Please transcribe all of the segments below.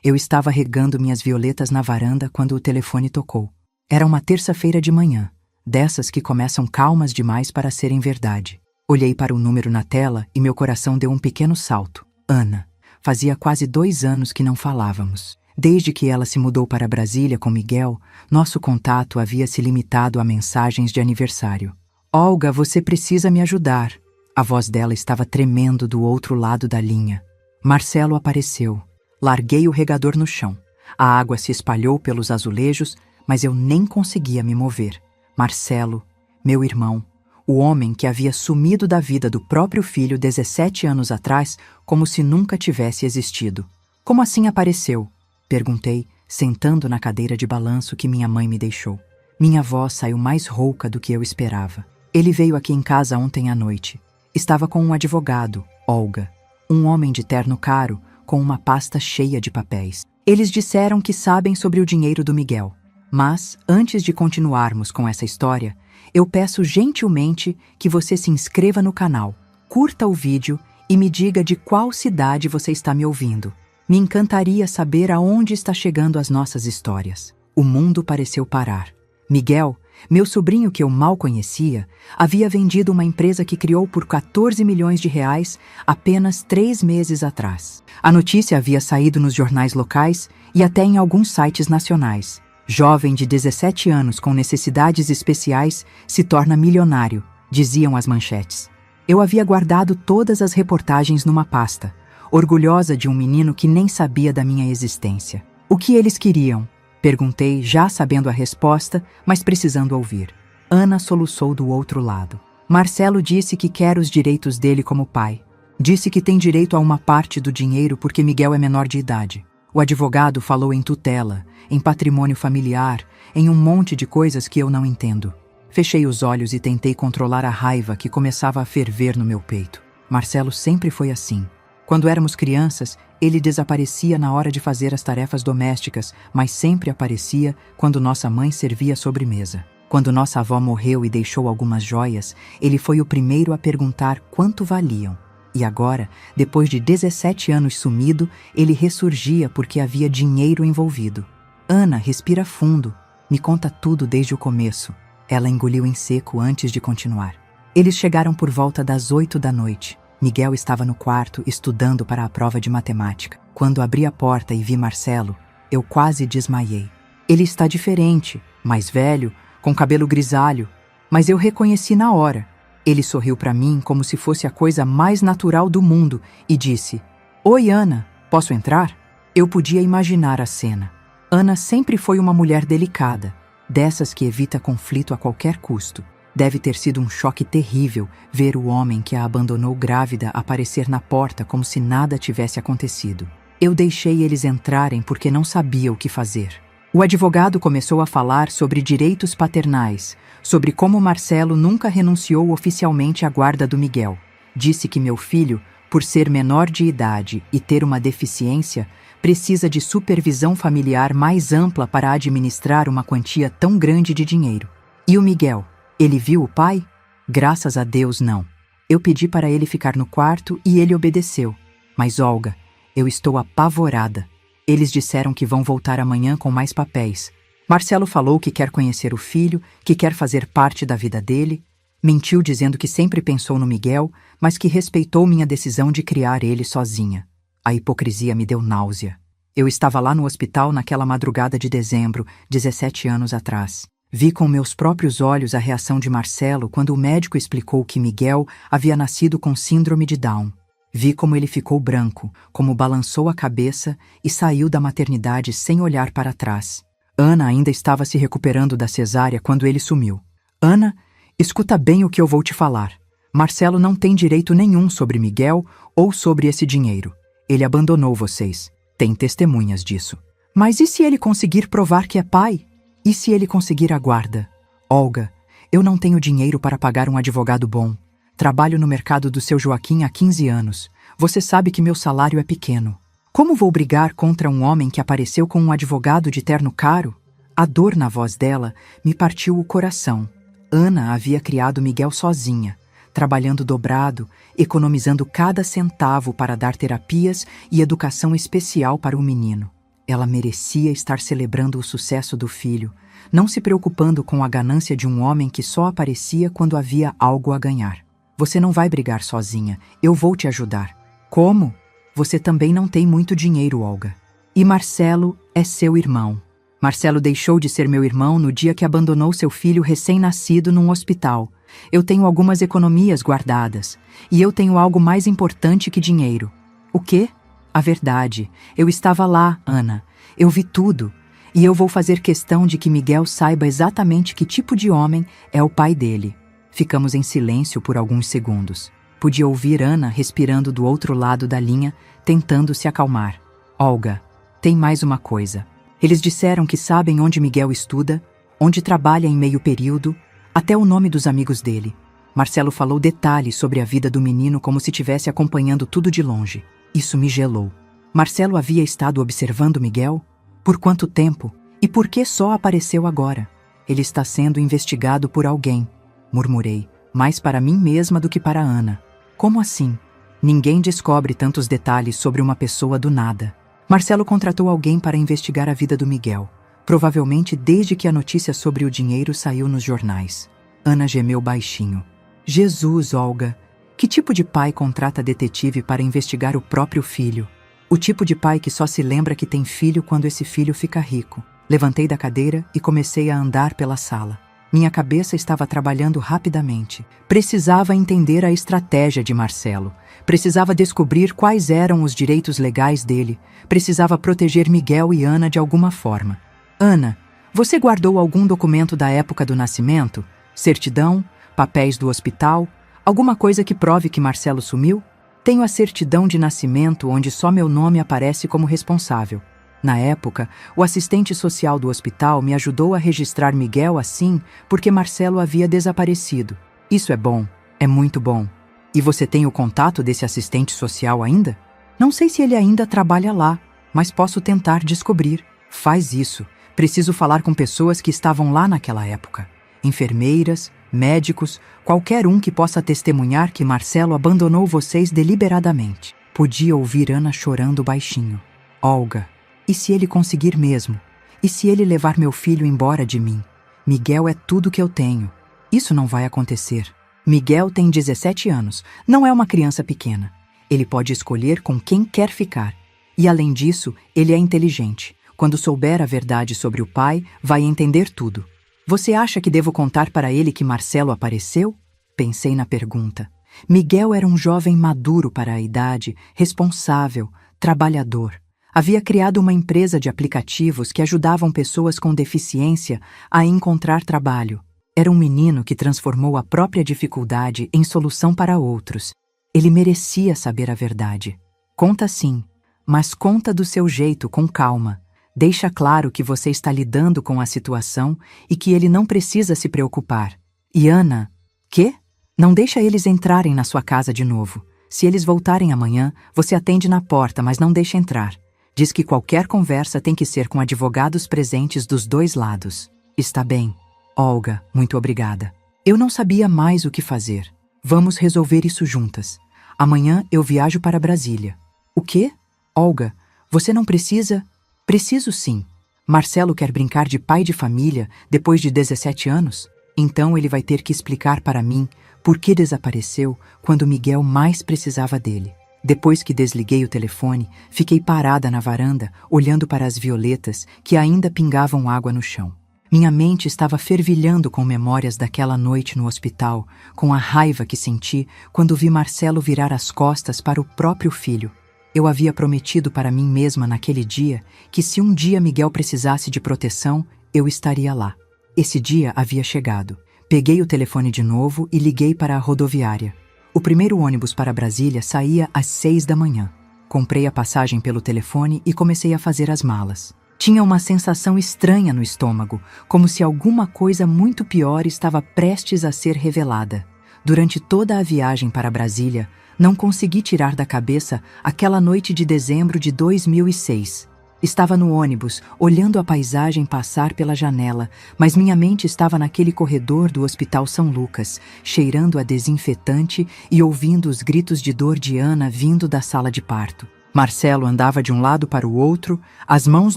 Eu estava regando minhas violetas na varanda quando o telefone tocou. Era uma terça-feira de manhã, dessas que começam calmas demais para serem verdade. Olhei para o número na tela e meu coração deu um pequeno salto. Ana. Fazia quase 2 anos que não falávamos. Desde que ela se mudou para Brasília com Miguel, nosso contato havia se limitado a mensagens de aniversário. Olga, você precisa me ajudar. A voz dela estava tremendo do outro lado da linha. Marcelo apareceu. Larguei o regador no chão. A água se espalhou pelos azulejos, mas eu nem conseguia me mover. Marcelo, meu irmão, o homem que havia sumido da vida do próprio filho 17 anos atrás, como se nunca tivesse existido. Como assim apareceu? Perguntei, sentando na cadeira de balanço que minha mãe me deixou. Minha voz saiu mais rouca do que eu esperava. Ele veio aqui em casa ontem à noite. Estava com um advogado, Olga. Um homem de terno caro, com uma pasta cheia de papéis. Eles disseram que sabem sobre o dinheiro do Miguel. Mas, antes de continuarmos com essa história, eu peço gentilmente que você se inscreva no canal, curta o vídeo e me diga de qual cidade você está me ouvindo. Me encantaria saber aonde está chegando as nossas histórias. O mundo pareceu parar. Miguel, meu sobrinho que eu mal conhecia, havia vendido uma empresa que criou por 14 milhões de reais apenas 3 meses atrás. A notícia havia saído nos jornais locais e até em alguns sites nacionais. Jovem de 17 anos com necessidades especiais se torna milionário, diziam as manchetes. Eu havia guardado todas as reportagens numa pasta, orgulhosa de um menino que nem sabia da minha existência. O que eles queriam? Perguntei, já sabendo a resposta, mas precisando ouvir. Ana soluçou do outro lado. Marcelo disse que quer os direitos dele como pai. Disse que tem direito a uma parte do dinheiro porque Miguel é menor de idade. O advogado falou em tutela, em patrimônio familiar, em um monte de coisas que eu não entendo. Fechei os olhos e tentei controlar a raiva que começava a ferver no meu peito. Marcelo sempre foi assim. Quando éramos crianças, ele desaparecia na hora de fazer as tarefas domésticas, mas sempre aparecia quando nossa mãe servia a sobremesa. Quando nossa avó morreu e deixou algumas joias, ele foi o primeiro a perguntar quanto valiam. E agora, depois de 17 anos sumido, ele ressurgia porque havia dinheiro envolvido. Ana, respira fundo. Me conta tudo desde o começo. Ela engoliu em seco antes de continuar. Eles chegaram por volta das 8 da noite. Miguel estava no quarto estudando para a prova de matemática. Quando abri a porta e vi Marcelo, eu quase desmaiei. Ele está diferente, mais velho, com cabelo grisalho, mas eu reconheci na hora. Ele sorriu para mim como se fosse a coisa mais natural do mundo e disse: "Oi, Ana, posso entrar?" Eu podia imaginar a cena. Ana sempre foi uma mulher delicada, dessas que evita conflito a qualquer custo. Deve ter sido um choque terrível ver o homem que a abandonou grávida aparecer na porta como se nada tivesse acontecido. Eu deixei eles entrarem porque não sabia o que fazer. O advogado começou a falar sobre direitos paternais, sobre como Marcelo nunca renunciou oficialmente à guarda do Miguel. Disse que meu filho, por ser menor de idade e ter uma deficiência, precisa de supervisão familiar mais ampla para administrar uma quantia tão grande de dinheiro. E o Miguel? Ele viu o pai? Graças a Deus, não. Eu pedi para ele ficar no quarto e ele obedeceu. Mas, Olga, eu estou apavorada. Eles disseram que vão voltar amanhã com mais papéis. Marcelo falou que quer conhecer o filho, que quer fazer parte da vida dele. Mentiu dizendo que sempre pensou no Miguel, mas que respeitou minha decisão de criar ele sozinha. A hipocrisia me deu náusea. Eu estava lá no hospital naquela madrugada de dezembro, 17 anos atrás. Vi com meus próprios olhos a reação de Marcelo quando o médico explicou que Miguel havia nascido com síndrome de Down. Vi como ele ficou branco, como balançou a cabeça e saiu da maternidade sem olhar para trás. Ana ainda estava se recuperando da cesárea quando ele sumiu. Ana, escuta bem o que eu vou te falar. Marcelo não tem direito nenhum sobre Miguel ou sobre esse dinheiro. Ele abandonou vocês. Tem testemunhas disso. Mas e se ele conseguir provar que é pai? E se ele conseguir a guarda? Olga, eu não tenho dinheiro para pagar um advogado bom. Trabalho no mercado do seu Joaquim há 15 anos. Você sabe que meu salário é pequeno. Como vou brigar contra um homem que apareceu com um advogado de terno caro? A dor na voz dela me partiu o coração. Ana havia criado Miguel sozinha, trabalhando dobrado, economizando cada centavo para dar terapias e educação especial para o menino. Ela merecia estar celebrando o sucesso do filho, não se preocupando com a ganância de um homem que só aparecia quando havia algo a ganhar. Você não vai brigar sozinha, eu vou te ajudar. Como? Você também não tem muito dinheiro, Olga. E Marcelo é seu irmão. Marcelo deixou de ser meu irmão no dia que abandonou seu filho recém-nascido num hospital. Eu tenho algumas economias guardadas. E eu tenho algo mais importante que dinheiro. O quê? A verdade. Eu estava lá, Ana. Eu vi tudo. E eu vou fazer questão de que Miguel saiba exatamente que tipo de homem é o pai dele. Ficamos em silêncio por alguns segundos. Podia ouvir Ana respirando do outro lado da linha, tentando se acalmar. Olga, tem mais uma coisa. Eles disseram que sabem onde Miguel estuda, onde trabalha em meio período, até o nome dos amigos dele. Marcelo falou detalhes sobre a vida do menino como se estivesse acompanhando tudo de longe. Isso me gelou. Marcelo havia estado observando Miguel? Por quanto tempo? E por que só apareceu agora? Ele está sendo investigado por alguém, murmurei, mais para mim mesma do que para Ana. Como assim? Ninguém descobre tantos detalhes sobre uma pessoa do nada. Marcelo contratou alguém para investigar a vida do Miguel, provavelmente desde que a notícia sobre o dinheiro saiu nos jornais. Ana gemeu baixinho. Jesus, Olga! Que tipo de pai contrata detetive para investigar o próprio filho? O tipo de pai que só se lembra que tem filho quando esse filho fica rico. Levantei da cadeira e comecei a andar pela sala. Minha cabeça estava trabalhando rapidamente. Precisava entender a estratégia de Marcelo. Precisava descobrir quais eram os direitos legais dele. Precisava proteger Miguel e Ana de alguma forma. Ana, você guardou algum documento da época do nascimento? Certidão? Papéis do hospital? Alguma coisa que prove que Marcelo sumiu? Tenho a certidão de nascimento onde só meu nome aparece como responsável. Na época, o assistente social do hospital me ajudou a registrar Miguel assim porque Marcelo havia desaparecido. Isso é bom, é muito bom. E você tem o contato desse assistente social ainda? Não sei se ele ainda trabalha lá, mas posso tentar descobrir. Faz isso. Preciso falar com pessoas que estavam lá naquela época. Enfermeiras, médicos, qualquer um que possa testemunhar que Marcelo abandonou vocês deliberadamente. Podia ouvir Ana chorando baixinho. Olga, e se ele conseguir mesmo? E se ele levar meu filho embora de mim? Miguel é tudo que eu tenho. Isso não vai acontecer. Miguel tem 17 anos, não é uma criança pequena. Ele pode escolher com quem quer ficar. E além disso, ele é inteligente. Quando souber a verdade sobre o pai, vai entender tudo. Você acha que devo contar para ele que Marcelo apareceu? Pensei na pergunta. Miguel era um jovem maduro para a idade, responsável, trabalhador. Havia criado uma empresa de aplicativos que ajudavam pessoas com deficiência a encontrar trabalho. Era um menino que transformou a própria dificuldade em solução para outros. Ele merecia saber a verdade. Conta sim, mas conta do seu jeito, com calma. Deixa claro que você está lidando com a situação e que ele não precisa se preocupar. E Ana, quê? Não deixa eles entrarem na sua casa de novo. Se eles voltarem amanhã, você atende na porta, mas não deixa entrar. Diz que qualquer conversa tem que ser com advogados presentes dos dois lados. Está bem. Olga, muito obrigada. Eu não sabia mais o que fazer. Vamos resolver isso juntas. Amanhã eu viajo para Brasília. O quê? Olga, você não precisa... Preciso sim. Marcelo quer brincar de pai de família depois de 17 anos? Então ele vai ter que explicar para mim por que desapareceu quando Miguel mais precisava dele. Depois que desliguei o telefone, fiquei parada na varanda, olhando para as violetas que ainda pingavam água no chão. Minha mente estava fervilhando com memórias daquela noite no hospital, com a raiva que senti quando vi Marcelo virar as costas para o próprio filho. Eu havia prometido para mim mesma naquele dia que se um dia Miguel precisasse de proteção, eu estaria lá. Esse dia havia chegado. Peguei o telefone de novo e liguei para a rodoviária. O primeiro ônibus para Brasília saía às 6 da manhã. Comprei a passagem pelo telefone e comecei a fazer as malas. Tinha uma sensação estranha no estômago, como se alguma coisa muito pior estava prestes a ser revelada. Durante toda a viagem para Brasília, não consegui tirar da cabeça aquela noite de dezembro de 2006. Estava no ônibus, olhando a paisagem passar pela janela, mas minha mente estava naquele corredor do Hospital São Lucas, cheirando a desinfetante e ouvindo os gritos de dor de Ana vindo da sala de parto. Marcelo andava de um lado para o outro, as mãos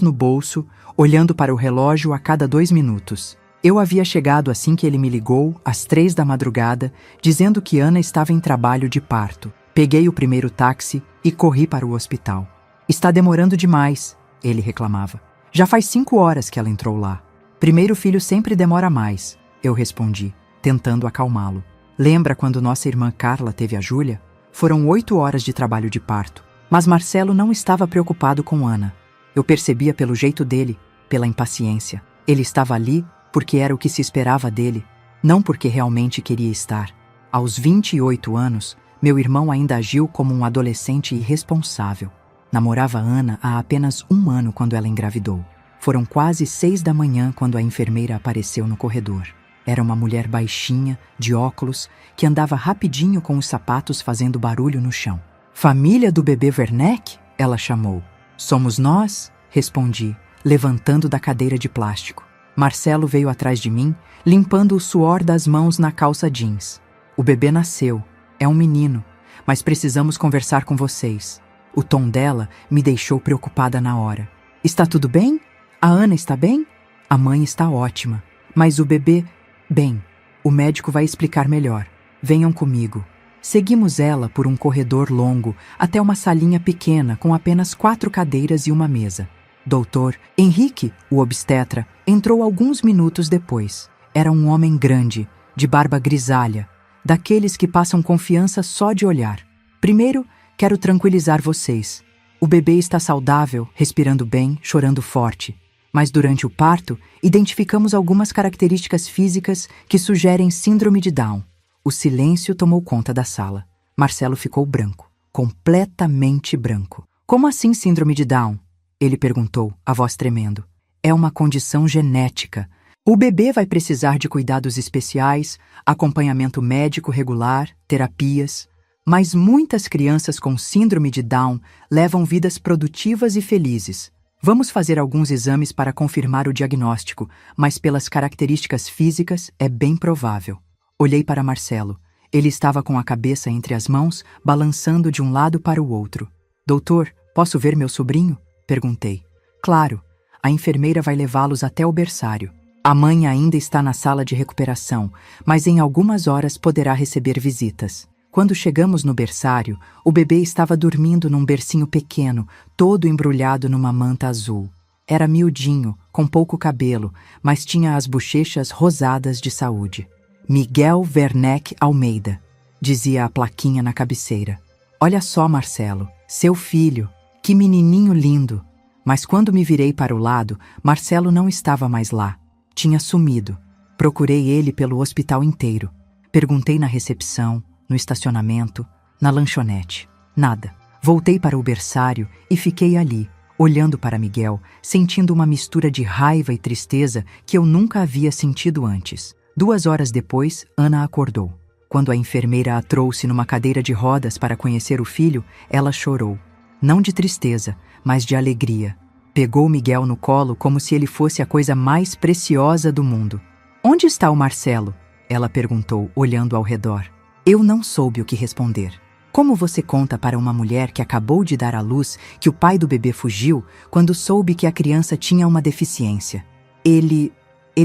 no bolso, olhando para o relógio a cada 2 minutos. Eu havia chegado assim que ele me ligou, às 3 da madrugada, dizendo que Ana estava em trabalho de parto. Peguei o primeiro táxi e corri para o hospital. Está demorando demais, ele reclamava. Já faz 5 horas que ela entrou lá. Primeiro filho sempre demora mais, eu respondi, tentando acalmá-lo. Lembra quando nossa irmã Carla teve a Júlia? Foram 8 horas de trabalho de parto. Mas Marcelo não estava preocupado com Ana. Eu percebia pelo jeito dele, pela impaciência. Ele estava ali porque era o que se esperava dele, não porque realmente queria estar. Aos 28 anos, meu irmão ainda agiu como um adolescente irresponsável. Namorava Ana há apenas 1 ano quando ela engravidou. Foram quase 6 da manhã quando a enfermeira apareceu no corredor. Era uma mulher baixinha, de óculos, que andava rapidinho com os sapatos fazendo barulho no chão. Família do bebê Werneck? Ela chamou. Somos nós? Respondi, levantando da cadeira de plástico. Marcelo veio atrás de mim, limpando o suor das mãos na calça jeans. O bebê nasceu. É um menino, mas precisamos conversar com vocês. O tom dela me deixou preocupada na hora. Está tudo bem? A Ana está bem? A mãe está ótima. Mas o bebê... Bem, o médico vai explicar melhor. Venham comigo. Seguimos ela por um corredor longo até uma salinha pequena com apenas 4 cadeiras e uma mesa. Doutor Henrique, o obstetra, entrou alguns minutos depois. Era um homem grande, de barba grisalha, daqueles que passam confiança só de olhar. Primeiro, quero tranquilizar vocês. O bebê está saudável, respirando bem, chorando forte. Mas durante o parto, identificamos algumas características físicas que sugerem síndrome de Down. O silêncio tomou conta da sala. Marcelo ficou branco, completamente branco. Como assim síndrome de Down? Ele perguntou, a voz tremendo. É uma condição genética. O bebê vai precisar de cuidados especiais, acompanhamento médico regular, terapias. Mas muitas crianças com síndrome de Down levam vidas produtivas e felizes. Vamos fazer alguns exames para confirmar o diagnóstico, mas pelas características físicas é bem provável. Olhei para Marcelo. Ele estava com a cabeça entre as mãos, balançando de um lado para o outro. Doutor, posso ver meu sobrinho? Perguntei. Claro, a enfermeira vai levá-los até o berçário. A mãe ainda está na sala de recuperação, mas em algumas horas poderá receber visitas. Quando chegamos no berçário, o bebê estava dormindo num bercinho pequeno, todo embrulhado numa manta azul. Era miudinho, com pouco cabelo, mas tinha as bochechas rosadas de saúde. Miguel Werneck Almeida, dizia a plaquinha na cabeceira. Olha só, Marcelo, seu filho, que menininho lindo. Mas quando me virei para o lado, Marcelo não estava mais lá. Tinha sumido. Procurei ele pelo hospital inteiro. Perguntei na recepção, no estacionamento, na lanchonete. Nada. Voltei para o berçário e fiquei ali, olhando para Miguel, sentindo uma mistura de raiva e tristeza que eu nunca havia sentido antes. 2 horas depois, Ana acordou. Quando a enfermeira a trouxe numa cadeira de rodas para conhecer o filho, ela chorou. Não de tristeza, mas de alegria. Pegou Miguel no colo como se ele fosse a coisa mais preciosa do mundo. Onde está o Marcelo? Ela perguntou, olhando ao redor. Eu não soube o que responder. Como você conta para uma mulher que acabou de dar à luz que o pai do bebê fugiu quando soube que a criança tinha uma deficiência? Ele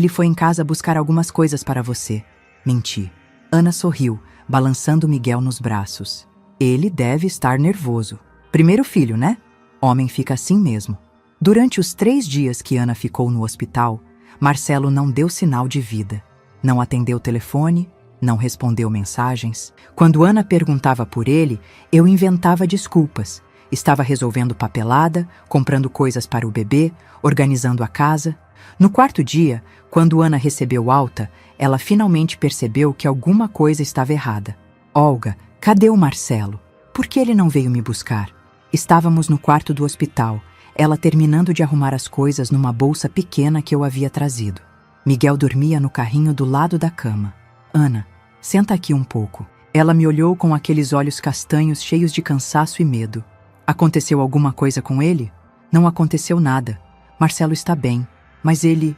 foi em casa buscar algumas coisas para você. Menti. Ana sorriu, balançando Miguel nos braços. Ele deve estar nervoso. Primeiro filho, né? Homem fica assim mesmo. Durante os 3 dias que Ana ficou no hospital, Marcelo não deu sinal de vida. Não atendeu o telefone, não respondeu mensagens. Quando Ana perguntava por ele, eu inventava desculpas. Estava resolvendo papelada, comprando coisas para o bebê, organizando a casa. No 4º dia, quando Ana recebeu alta, ela finalmente percebeu que alguma coisa estava errada. Olga, cadê o Marcelo? Por que ele não veio me buscar? Estávamos no quarto do hospital, ela terminando de arrumar as coisas numa bolsa pequena que eu havia trazido. Miguel dormia no carrinho do lado da cama. Ana, senta aqui um pouco. Ela me olhou com aqueles olhos castanhos cheios de cansaço e medo. Aconteceu alguma coisa com ele? Não aconteceu nada. Marcelo está bem, mas ele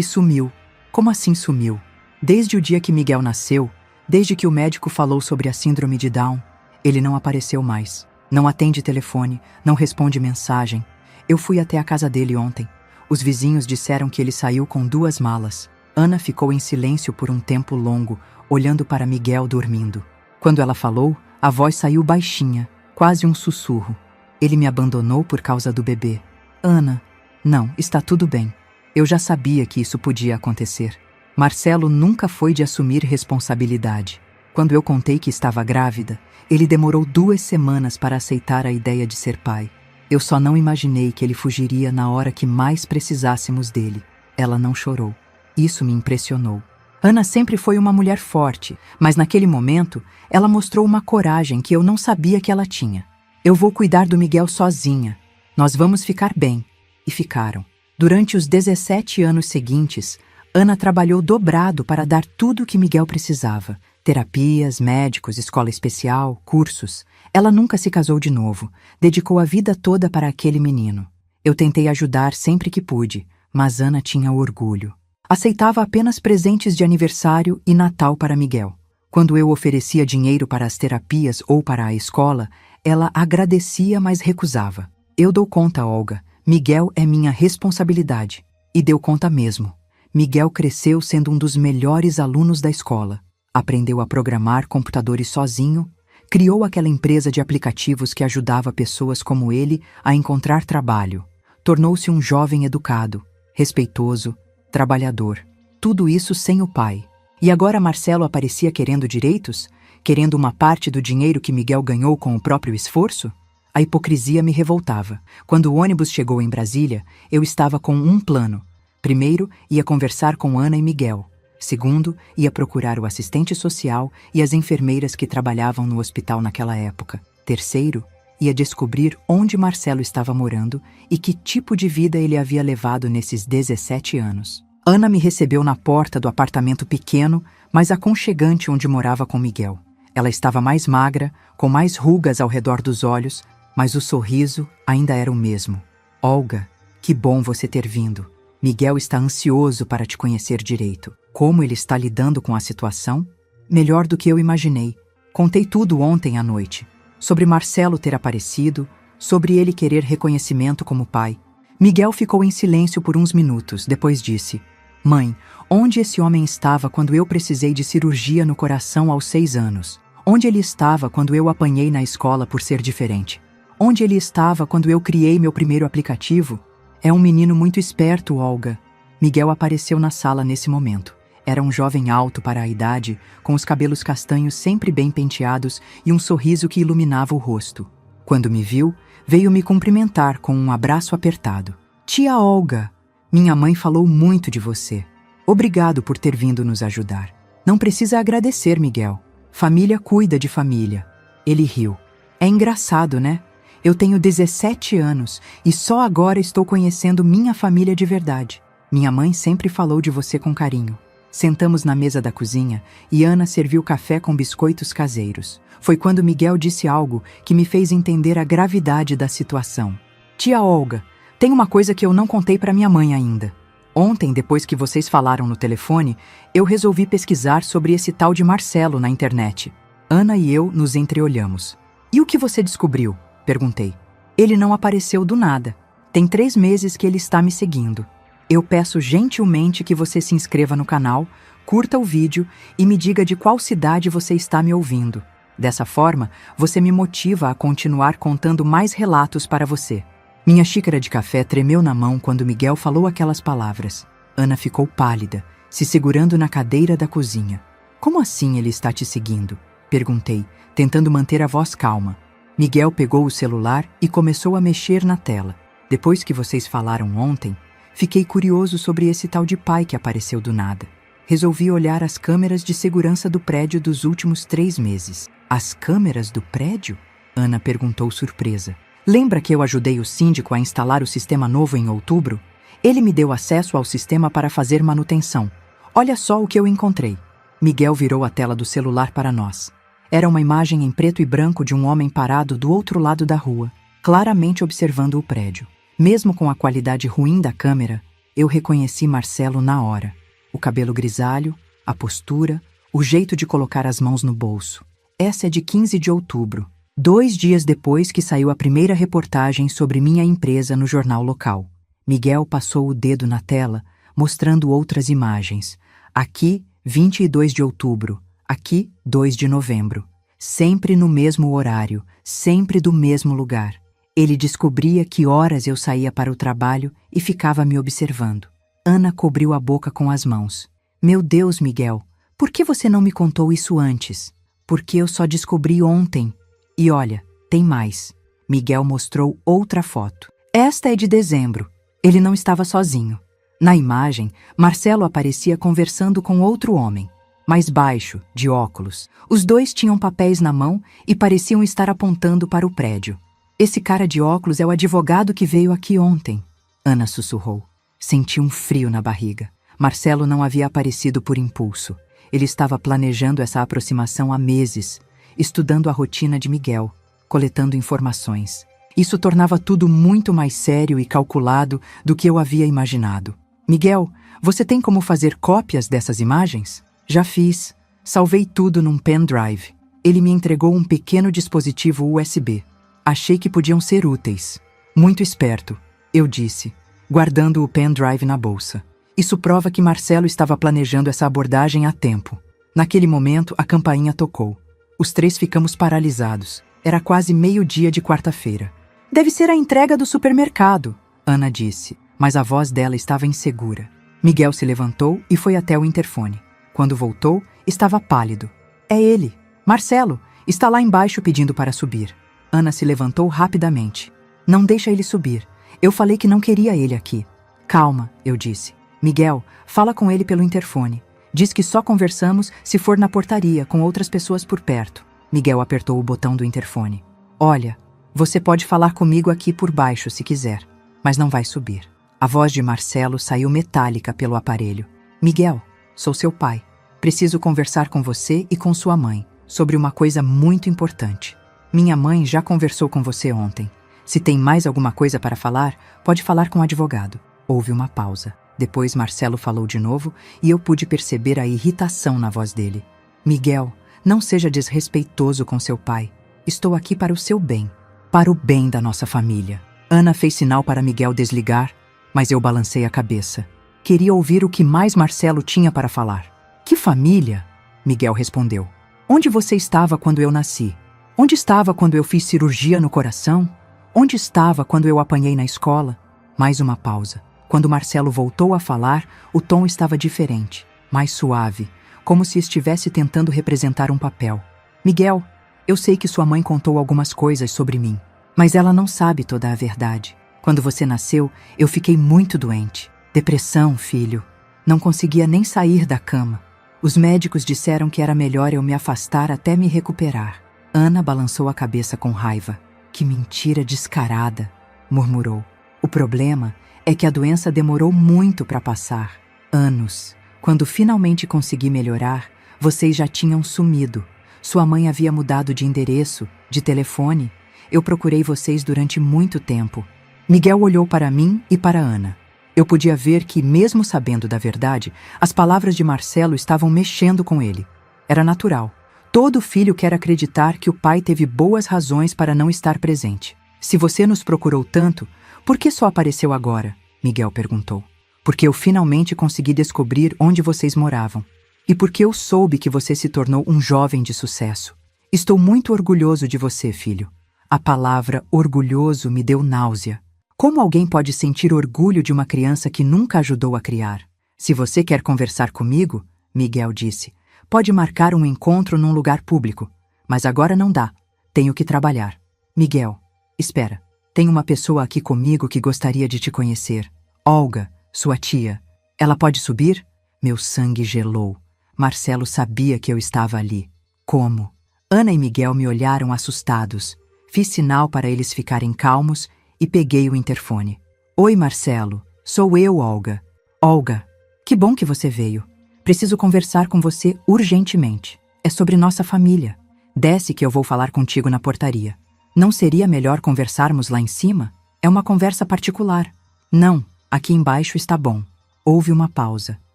sumiu. Como assim sumiu? Desde o dia que Miguel nasceu, desde que o médico falou sobre a síndrome de Down, ele não apareceu mais. Não atende telefone, não responde mensagem. Eu fui até a casa dele ontem. Os vizinhos disseram que ele saiu com 2 malas. Ana ficou em silêncio por um tempo longo, olhando para Miguel dormindo. Quando ela falou, a voz saiu baixinha, quase um sussurro. Ele me abandonou por causa do bebê. Ana, não, está tudo bem. Eu já sabia que isso podia acontecer. Marcelo nunca foi de assumir responsabilidade. Quando eu contei que estava grávida, ele demorou 2 semanas para aceitar a ideia de ser pai. Eu só não imaginei que ele fugiria na hora que mais precisássemos dele. Ela não chorou. Isso me impressionou. Ana sempre foi uma mulher forte, mas naquele momento, ela mostrou uma coragem que eu não sabia que ela tinha. Eu vou cuidar do Miguel sozinha. Nós vamos ficar bem. E ficaram. Durante os 17 anos seguintes, Ana trabalhou dobrado para dar tudo o que Miguel precisava. Terapias, médicos, escola especial, cursos. Ela nunca se casou de novo. Dedicou a vida toda para aquele menino. Eu tentei ajudar sempre que pude, mas Ana tinha orgulho. Aceitava apenas presentes de aniversário e Natal para Miguel. Quando eu oferecia dinheiro para as terapias ou para a escola, ela agradecia, mas recusava. Eu dou conta, Olga. Miguel é minha responsabilidade. E deu conta mesmo. Miguel cresceu sendo um dos melhores alunos da escola. Aprendeu a programar computadores sozinho, criou aquela empresa de aplicativos que ajudava pessoas como ele a encontrar trabalho. Tornou-se um jovem educado, respeitoso, trabalhador. Tudo isso sem o pai. E agora Marcelo aparecia querendo direitos? Querendo uma parte do dinheiro que Miguel ganhou com o próprio esforço? A hipocrisia me revoltava. Quando o ônibus chegou em Brasília, eu estava com um plano. Primeiro, ia conversar com Ana e Miguel. Segundo, ia procurar o assistente social e as enfermeiras que trabalhavam no hospital naquela época. Terceiro, ia descobrir onde Marcelo estava morando e que tipo de vida ele havia levado nesses 17 anos. Ana me recebeu na porta do apartamento pequeno, mas aconchegante onde morava com Miguel. Ela estava mais magra, com mais rugas ao redor dos olhos, mas o sorriso ainda era o mesmo. Olga, que bom você ter vindo. Miguel está ansioso para te conhecer direito. Como ele está lidando com a situação? Melhor do que eu imaginei. Contei tudo ontem à noite. Sobre Marcelo ter aparecido, sobre ele querer reconhecimento como pai. Miguel ficou em silêncio por uns minutos, depois disse: Mãe, onde esse homem estava quando eu precisei de cirurgia no coração aos 6 anos? Onde ele estava quando eu apanhei na escola por ser diferente? Onde ele estava quando eu criei meu primeiro aplicativo? É um menino muito esperto, Olga. Miguel apareceu na sala nesse momento. Era um jovem alto para a idade, com os cabelos castanhos sempre bem penteados e um sorriso que iluminava o rosto. Quando me viu, veio me cumprimentar com um abraço apertado. Tia Olga, minha mãe falou muito de você. Obrigado por ter vindo nos ajudar. Não precisa agradecer, Miguel. Família cuida de família. Ele riu. É engraçado, né? Eu tenho 17 anos e só agora estou conhecendo minha família de verdade. Minha mãe sempre falou de você com carinho. Sentamos na mesa da cozinha e Ana serviu café com biscoitos caseiros. Foi quando Miguel disse algo que me fez entender a gravidade da situação. Tia Olga, tem uma coisa que eu não contei para minha mãe ainda. Ontem, depois que vocês falaram no telefone, eu resolvi pesquisar sobre esse tal de Marcelo na internet. Ana e eu nos entreolhamos. E o que você descobriu? Perguntei. Ele não apareceu do nada. Tem 3 meses que ele está me seguindo. Eu peço gentilmente que você se inscreva no canal, curta o vídeo e me diga de qual cidade você está me ouvindo. Dessa forma, você me motiva a continuar contando mais relatos para você. Minha xícara de café tremeu na mão quando Miguel falou aquelas palavras. Ana ficou pálida, se segurando na cadeira da cozinha. Como assim ele está te seguindo? Perguntei, tentando manter a voz calma. Miguel pegou o celular e começou a mexer na tela. Depois que vocês falaram ontem, fiquei curioso sobre esse tal de pai que apareceu do nada. Resolvi olhar as câmeras de segurança do prédio dos últimos 3 meses. As câmeras do prédio? Ana perguntou surpresa. Lembra que eu ajudei o síndico a instalar o sistema novo em outubro? Ele me deu acesso ao sistema para fazer manutenção. Olha só o que eu encontrei. Miguel virou a tela do celular para nós. Era uma imagem em preto e branco de um homem parado do outro lado da rua, claramente observando o prédio. Mesmo com a qualidade ruim da câmera, eu reconheci Marcelo na hora. O cabelo grisalho, a postura, o jeito de colocar as mãos no bolso. Essa é de 15 de outubro. 2 dias depois que saiu a primeira reportagem sobre minha empresa no jornal local. Miguel passou o dedo na tela, mostrando outras imagens. Aqui, 22 de outubro. Aqui, 2 de novembro. Sempre no mesmo horário, sempre do mesmo lugar. Ele descobria que horas eu saía para o trabalho e ficava me observando. Ana cobriu a boca com as mãos. Meu Deus, Miguel, por que você não me contou isso antes? Porque eu só descobri ontem. E olha, tem mais. Miguel mostrou outra foto. Esta é de dezembro. Ele não estava sozinho. Na imagem, Marcelo aparecia conversando com outro homem, mais baixo, de óculos. Os dois tinham papéis na mão e pareciam estar apontando para o prédio. Esse cara de óculos é o advogado que veio aqui ontem, Ana sussurrou. Senti um frio na barriga. Marcelo não havia aparecido por impulso. Ele estava planejando essa aproximação há meses, estudando a rotina de Miguel, coletando informações. Isso tornava tudo muito mais sério e calculado do que eu havia imaginado. Miguel, você tem como fazer cópias dessas imagens? Já fiz. Salvei tudo num pendrive. Ele me entregou um pequeno dispositivo USB. Achei que podiam ser úteis. Muito esperto, eu disse, guardando o pendrive na bolsa. Isso prova que Marcelo estava planejando essa abordagem há tempo. Naquele momento, a campainha tocou. Os três ficamos paralisados. Era quase meio-dia de quarta-feira. Deve ser a entrega do supermercado, Ana disse, mas a voz dela estava insegura. Miguel se levantou e foi até o interfone. Quando voltou, estava pálido. É ele, Marcelo, está lá embaixo pedindo para subir. Ana se levantou rapidamente. Não deixa ele subir. Eu falei que não queria ele aqui. Calma, eu disse. Miguel, fala com ele pelo interfone. Diz que só conversamos se for na portaria, com outras pessoas por perto. Miguel apertou o botão do interfone. Olha, você pode falar comigo aqui por baixo se quiser, mas não vai subir. A voz de Marcelo saiu metálica pelo aparelho. Miguel, sou seu pai. Preciso conversar com você e com sua mãe sobre uma coisa muito importante. Minha mãe já conversou com você ontem. Se tem mais alguma coisa para falar, pode falar com o advogado. Houve uma pausa. Depois Marcelo falou de novo e eu pude perceber a irritação na voz dele. Miguel, não seja desrespeitoso com seu pai. Estou aqui para o seu bem, para o bem da nossa família. Ana fez sinal para Miguel desligar, mas eu balancei a cabeça. Queria ouvir o que mais Marcelo tinha para falar. Que família? Miguel respondeu. Onde você estava quando eu nasci? Onde estava quando eu fiz cirurgia no coração? Onde estava quando eu apanhei na escola? Mais uma pausa. Quando Marcelo voltou a falar, o tom estava diferente, mais suave, como se estivesse tentando representar um papel. Miguel, eu sei que sua mãe contou algumas coisas sobre mim, mas ela não sabe toda a verdade. Quando você nasceu, eu fiquei muito doente. Depressão, filho. Não conseguia nem sair da cama. Os médicos disseram que era melhor eu me afastar até me recuperar. Ana balançou a cabeça com raiva. Que mentira descarada, murmurou. O problema é que a doença demorou muito para passar. Anos. Quando finalmente consegui melhorar, vocês já tinham sumido. Sua mãe havia mudado de endereço, de telefone. Eu procurei vocês durante muito tempo. Miguel olhou para mim e para Ana. Eu podia ver que, mesmo sabendo da verdade, as palavras de Marcelo estavam mexendo com ele. Era natural. Todo filho quer acreditar que o pai teve boas razões para não estar presente. Se você nos procurou tanto, por que só apareceu agora? Miguel perguntou. Porque eu finalmente consegui descobrir onde vocês moravam. E porque eu soube que você se tornou um jovem de sucesso. Estou muito orgulhoso de você, filho. A palavra orgulhoso me deu náusea. Como alguém pode sentir orgulho de uma criança que nunca ajudou a criar? Se você quer conversar comigo, Miguel disse, pode marcar um encontro num lugar público. Mas agora não dá. Tenho que trabalhar. Miguel, espera. Tem uma pessoa aqui comigo que gostaria de te conhecer. Olga, sua tia. Ela pode subir? Meu sangue gelou. Marcelo sabia que eu estava ali. Como? Ana e Miguel me olharam assustados. Fiz sinal para eles ficarem calmos e peguei o interfone. Oi, Marcelo. Sou eu, Olga. Olga, que bom que você veio. Preciso conversar com você urgentemente. É sobre nossa família. Desce que eu vou falar contigo na portaria. Não seria melhor conversarmos lá em cima? É uma conversa particular. Não, aqui embaixo está bom. Houve uma pausa.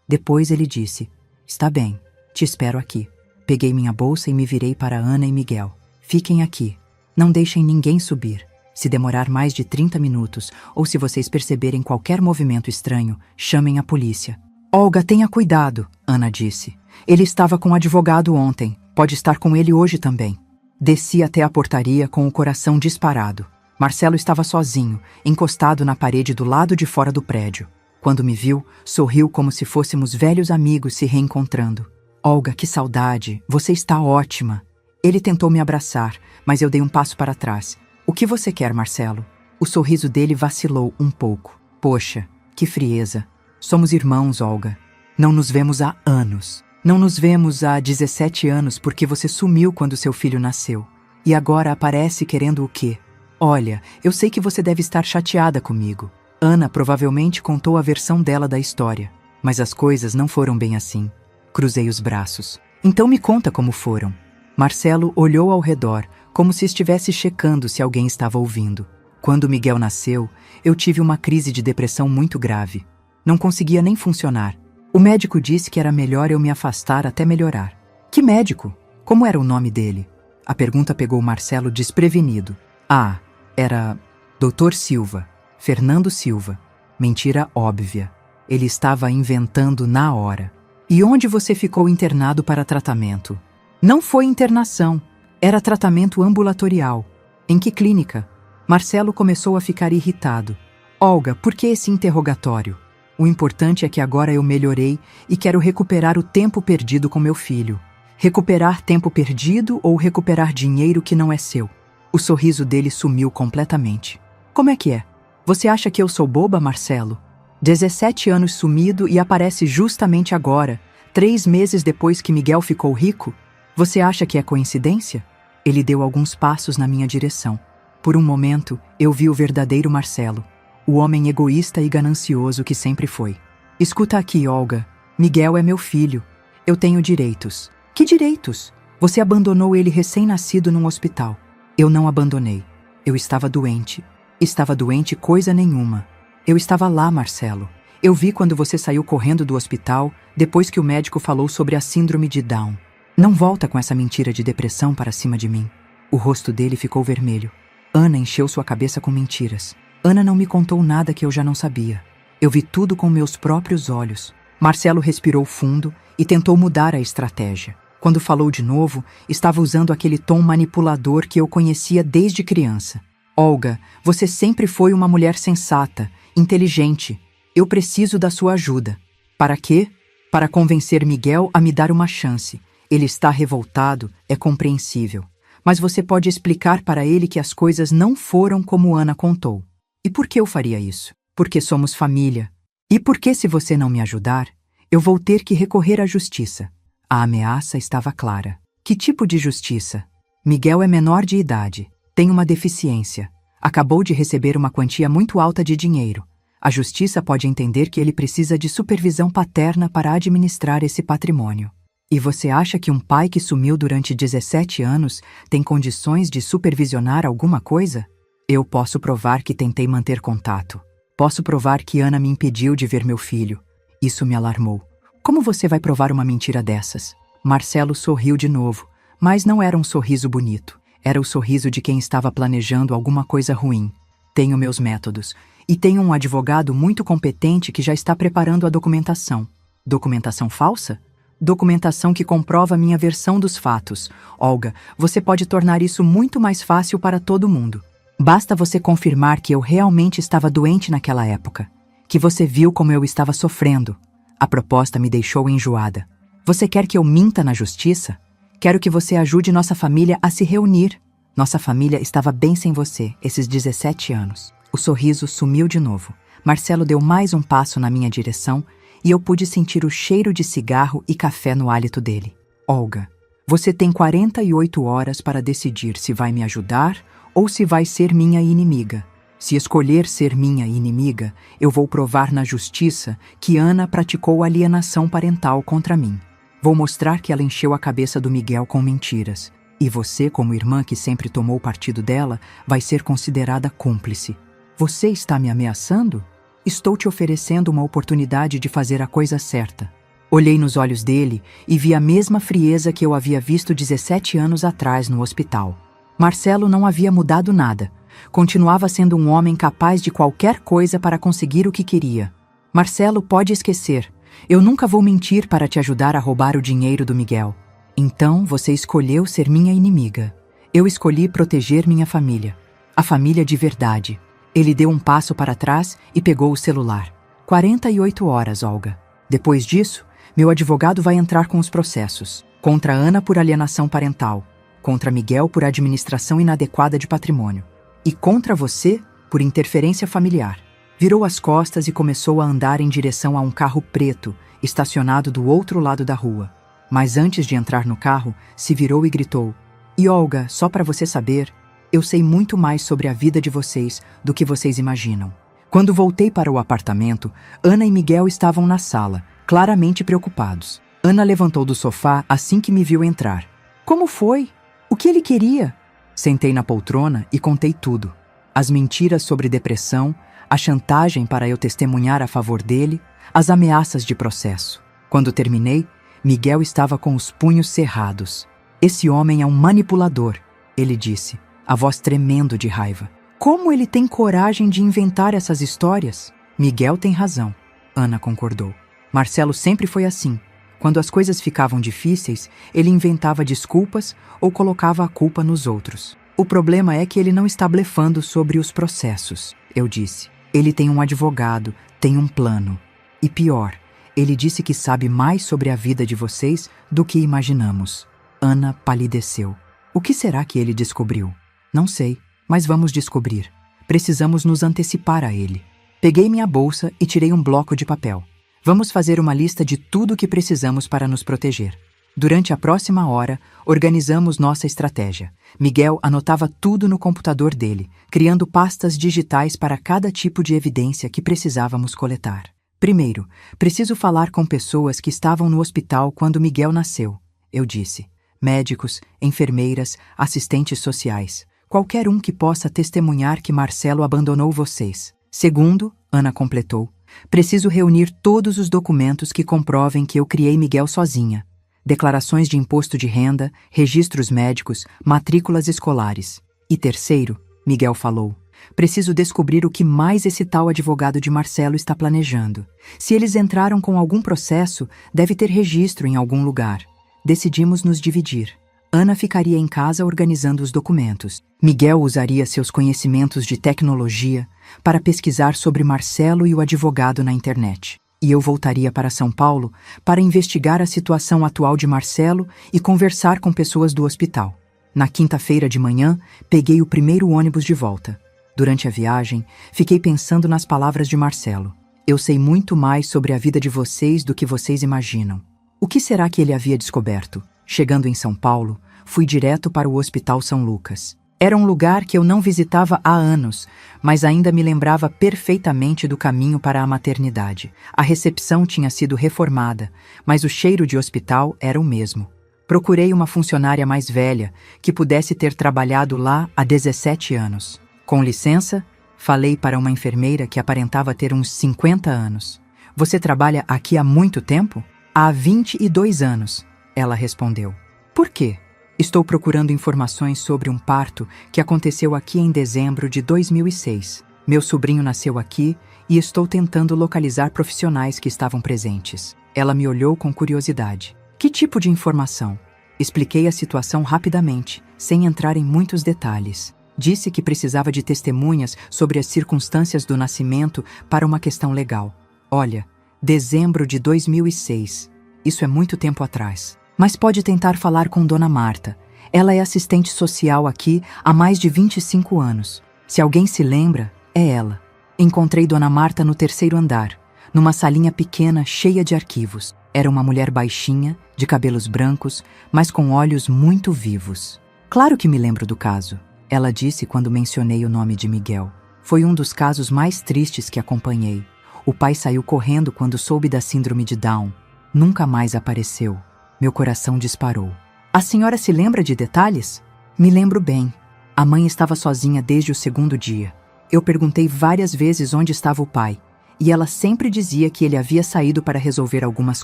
Depois ele disse, está bem, te espero aqui. Peguei minha bolsa e me virei para Ana e Miguel. Fiquem aqui. Não deixem ninguém subir. Se demorar mais de 30 minutos ou se vocês perceberem qualquer movimento estranho, chamem a polícia. Olga, tenha cuidado, Ana disse. Ele estava com o advogado ontem. Pode estar com ele hoje também. Desci até a portaria com o coração disparado. Marcelo estava sozinho, encostado na parede do lado de fora do prédio. Quando me viu, sorriu como se fôssemos velhos amigos se reencontrando. Olga, que saudade, você está ótima. Ele tentou me abraçar, mas eu dei um passo para trás. O que você quer, Marcelo? O sorriso dele vacilou um pouco. Poxa, que frieza. Somos irmãos, Olga. Não nos vemos há anos. Não nos vemos há 17 anos porque você sumiu quando seu filho nasceu. E agora aparece querendo o quê? Olha, eu sei que você deve estar chateada comigo. Ana provavelmente contou a versão dela da história. Mas as coisas não foram bem assim. Cruzei os braços. Então me conta como foram. Marcelo olhou ao redor, como se estivesse checando se alguém estava ouvindo. Quando Miguel nasceu, eu tive uma crise de depressão muito grave. Não conseguia nem funcionar. O médico disse que era melhor eu me afastar até melhorar. Que médico? Como era o nome dele? A pergunta pegou Marcelo desprevenido. Ah, era Dr. Silva. Fernando Silva. Mentira óbvia. Ele estava inventando na hora. E onde você ficou internado para tratamento? Não foi internação. Era tratamento ambulatorial. Em que clínica? Marcelo começou a ficar irritado. Olga, por que esse interrogatório? O importante é que agora eu melhorei e quero recuperar o tempo perdido com meu filho. Recuperar tempo perdido ou recuperar dinheiro que não é seu? O sorriso dele sumiu completamente. Como é que é? Você acha que eu sou boba, Marcelo? 17 anos sumido e aparece justamente agora, 3 meses depois que Miguel ficou rico? Você acha que é coincidência? Ele deu alguns passos na minha direção. Por um momento, eu vi o verdadeiro Marcelo. O homem egoísta e ganancioso que sempre foi. Escuta aqui, Olga. Miguel é meu filho. Eu tenho direitos. Que direitos? Você abandonou ele recém-nascido num hospital. Eu não abandonei. Eu estava doente. Estava doente coisa nenhuma. Eu estava lá, Marcelo. Eu vi quando você saiu correndo do hospital, depois que o médico falou sobre a síndrome de Down. Não volta com essa mentira de depressão para cima de mim. O rosto dele ficou vermelho. Ana encheu sua cabeça com mentiras. Ana não me contou nada que eu já não sabia. Eu vi tudo com meus próprios olhos. Marcelo respirou fundo e tentou mudar a estratégia. Quando falou de novo, estava usando aquele tom manipulador que eu conhecia desde criança. Olga, você sempre foi uma mulher sensata, inteligente. Eu preciso da sua ajuda. Para quê? Para convencer Miguel a me dar uma chance. Ele está revoltado, é compreensível. Mas você pode explicar para ele que as coisas não foram como Ana contou. E por que eu faria isso? Porque somos família. E porque se você não me ajudar, eu vou ter que recorrer à justiça. A ameaça estava clara. Que tipo de justiça? Miguel é menor de idade, tem uma deficiência. Acabou de receber uma quantia muito alta de dinheiro. A justiça pode entender que ele precisa de supervisão paterna para administrar esse patrimônio. E você acha que um pai que sumiu durante 17 anos tem condições de supervisionar alguma coisa? Eu posso provar que tentei manter contato. Posso provar que Ana me impediu de ver meu filho. Isso me alarmou. Como você vai provar uma mentira dessas? Marcelo sorriu de novo, mas não era um sorriso bonito. Era o sorriso de quem estava planejando alguma coisa ruim. Tenho meus métodos. E tenho um advogado muito competente que já está preparando a documentação. Documentação falsa? Documentação que comprova minha versão dos fatos. Olga, você pode tornar isso muito mais fácil para todo mundo. Basta você confirmar que eu realmente estava doente naquela época. Que você viu como eu estava sofrendo. A proposta me deixou enjoada. Você quer que eu minta na justiça? Quero que você ajude nossa família a se reunir. Nossa família estava bem sem você, esses 17 anos. O sorriso sumiu de novo. Marcelo deu mais um passo na minha direção e eu pude sentir o cheiro de cigarro e café no hálito dele. Olga, você tem 48 horas para decidir se vai me ajudar ou se vai ser minha inimiga. Se escolher ser minha inimiga, eu vou provar na justiça que Ana praticou alienação parental contra mim. Vou mostrar que ela encheu a cabeça do Miguel com mentiras. E você, como irmã que sempre tomou partido dela, vai ser considerada cúmplice. Você está me ameaçando? Estou te oferecendo uma oportunidade de fazer a coisa certa. Olhei nos olhos dele e vi a mesma frieza que eu havia visto 17 anos atrás no hospital. Marcelo não havia mudado nada. Continuava sendo um homem capaz de qualquer coisa para conseguir o que queria. Marcelo, pode esquecer. Eu nunca vou mentir para te ajudar a roubar o dinheiro do Miguel. Então você escolheu ser minha inimiga. Eu escolhi proteger minha família. A família de verdade. Ele deu um passo para trás e pegou o celular. 48 horas, Olga. Depois disso, meu advogado vai entrar com os processos. Contra Ana por alienação parental. Contra Miguel por administração inadequada de patrimônio. E contra você por interferência familiar. Virou as costas e começou a andar em direção a um carro preto, estacionado do outro lado da rua. Mas antes de entrar no carro, se virou e gritou: "E Olga, só para você saber, eu sei muito mais sobre a vida de vocês do que vocês imaginam." Quando voltei para o apartamento, Ana e Miguel estavam na sala, claramente preocupados. Ana levantou do sofá assim que me viu entrar. "Como foi? O que ele queria?" Sentei na poltrona e contei tudo. As mentiras sobre depressão, a chantagem para eu testemunhar a favor dele, as ameaças de processo. Quando terminei, Miguel estava com os punhos cerrados. "Esse homem é um manipulador", ele disse, a voz tremendo de raiva. "Como ele tem coragem de inventar essas histórias?" "Miguel tem razão", Ana concordou. "Marcelo sempre foi assim. Quando as coisas ficavam difíceis, ele inventava desculpas ou colocava a culpa nos outros. O problema é que ele não está blefando sobre os processos", eu disse. "Ele tem um advogado, tem um plano. E pior, ele disse que sabe mais sobre a vida de vocês do que imaginamos." Ana palideceu. "O que será que ele descobriu?" "Não sei, mas vamos descobrir. Precisamos nos antecipar a ele." Peguei minha bolsa e tirei um bloco de papel. "Vamos fazer uma lista de tudo o que precisamos para nos proteger." Durante a próxima hora, organizamos nossa estratégia. Miguel anotava tudo no computador dele, criando pastas digitais para cada tipo de evidência que precisávamos coletar. "Primeiro, preciso falar com pessoas que estavam no hospital quando Miguel nasceu", eu disse. "Médicos, enfermeiras, assistentes sociais. Qualquer um que possa testemunhar que Marcelo abandonou vocês." "Segundo", Ana completou, "preciso reunir todos os documentos que comprovem que eu criei Miguel sozinha. Declarações de imposto de renda, registros médicos, matrículas escolares. E terceiro", Miguel falou, "preciso descobrir o que mais esse tal advogado de Marcelo está planejando. Se eles entraram com algum processo, deve ter registro em algum lugar." Decidimos nos dividir. Ana ficaria em casa organizando os documentos. Miguel usaria seus conhecimentos de tecnologia para pesquisar sobre Marcelo e o advogado na internet. E eu voltaria para São Paulo para investigar a situação atual de Marcelo e conversar com pessoas do hospital. Na quinta-feira de manhã, peguei o primeiro ônibus de volta. Durante a viagem, fiquei pensando nas palavras de Marcelo. "Eu sei muito mais sobre a vida de vocês do que vocês imaginam." O que será que ele havia descoberto? Chegando em São Paulo, fui direto para o Hospital São Lucas. Era um lugar que eu não visitava há anos, mas ainda me lembrava perfeitamente do caminho para a maternidade. A recepção tinha sido reformada, mas o cheiro de hospital era o mesmo. Procurei uma funcionária mais velha, que pudesse ter trabalhado lá há 17 anos. "Com licença", falei para uma enfermeira que aparentava ter uns 50 anos. "Você trabalha aqui há muito tempo?" "Há 22 anos", ela respondeu. "Por quê?" "Estou procurando informações sobre um parto que aconteceu aqui em dezembro de 2006. Meu sobrinho nasceu aqui e estou tentando localizar profissionais que estavam presentes." Ela me olhou com curiosidade. "Que tipo de informação?" Expliquei a situação rapidamente, sem entrar em muitos detalhes. Disse que precisava de testemunhas sobre as circunstâncias do nascimento para uma questão legal. "Olha, dezembro de 2006. Isso é muito tempo atrás. Mas pode tentar falar com Dona Marta. Ela é assistente social aqui há mais de 25 anos. Se alguém se lembra, é ela." Encontrei Dona Marta no 3º andar, numa salinha pequena cheia de arquivos. Era uma mulher baixinha, de cabelos brancos, mas com olhos muito vivos. "Claro que me lembro do caso", ela disse quando mencionei o nome de Miguel. "Foi um dos casos mais tristes que acompanhei. O pai saiu correndo quando soube da síndrome de Down. Nunca mais apareceu." Meu coração disparou. "A senhora se lembra de detalhes?" "Me lembro bem. A mãe estava sozinha desde o 2º dia. Eu perguntei várias vezes onde estava o pai, e ela sempre dizia que ele havia saído para resolver algumas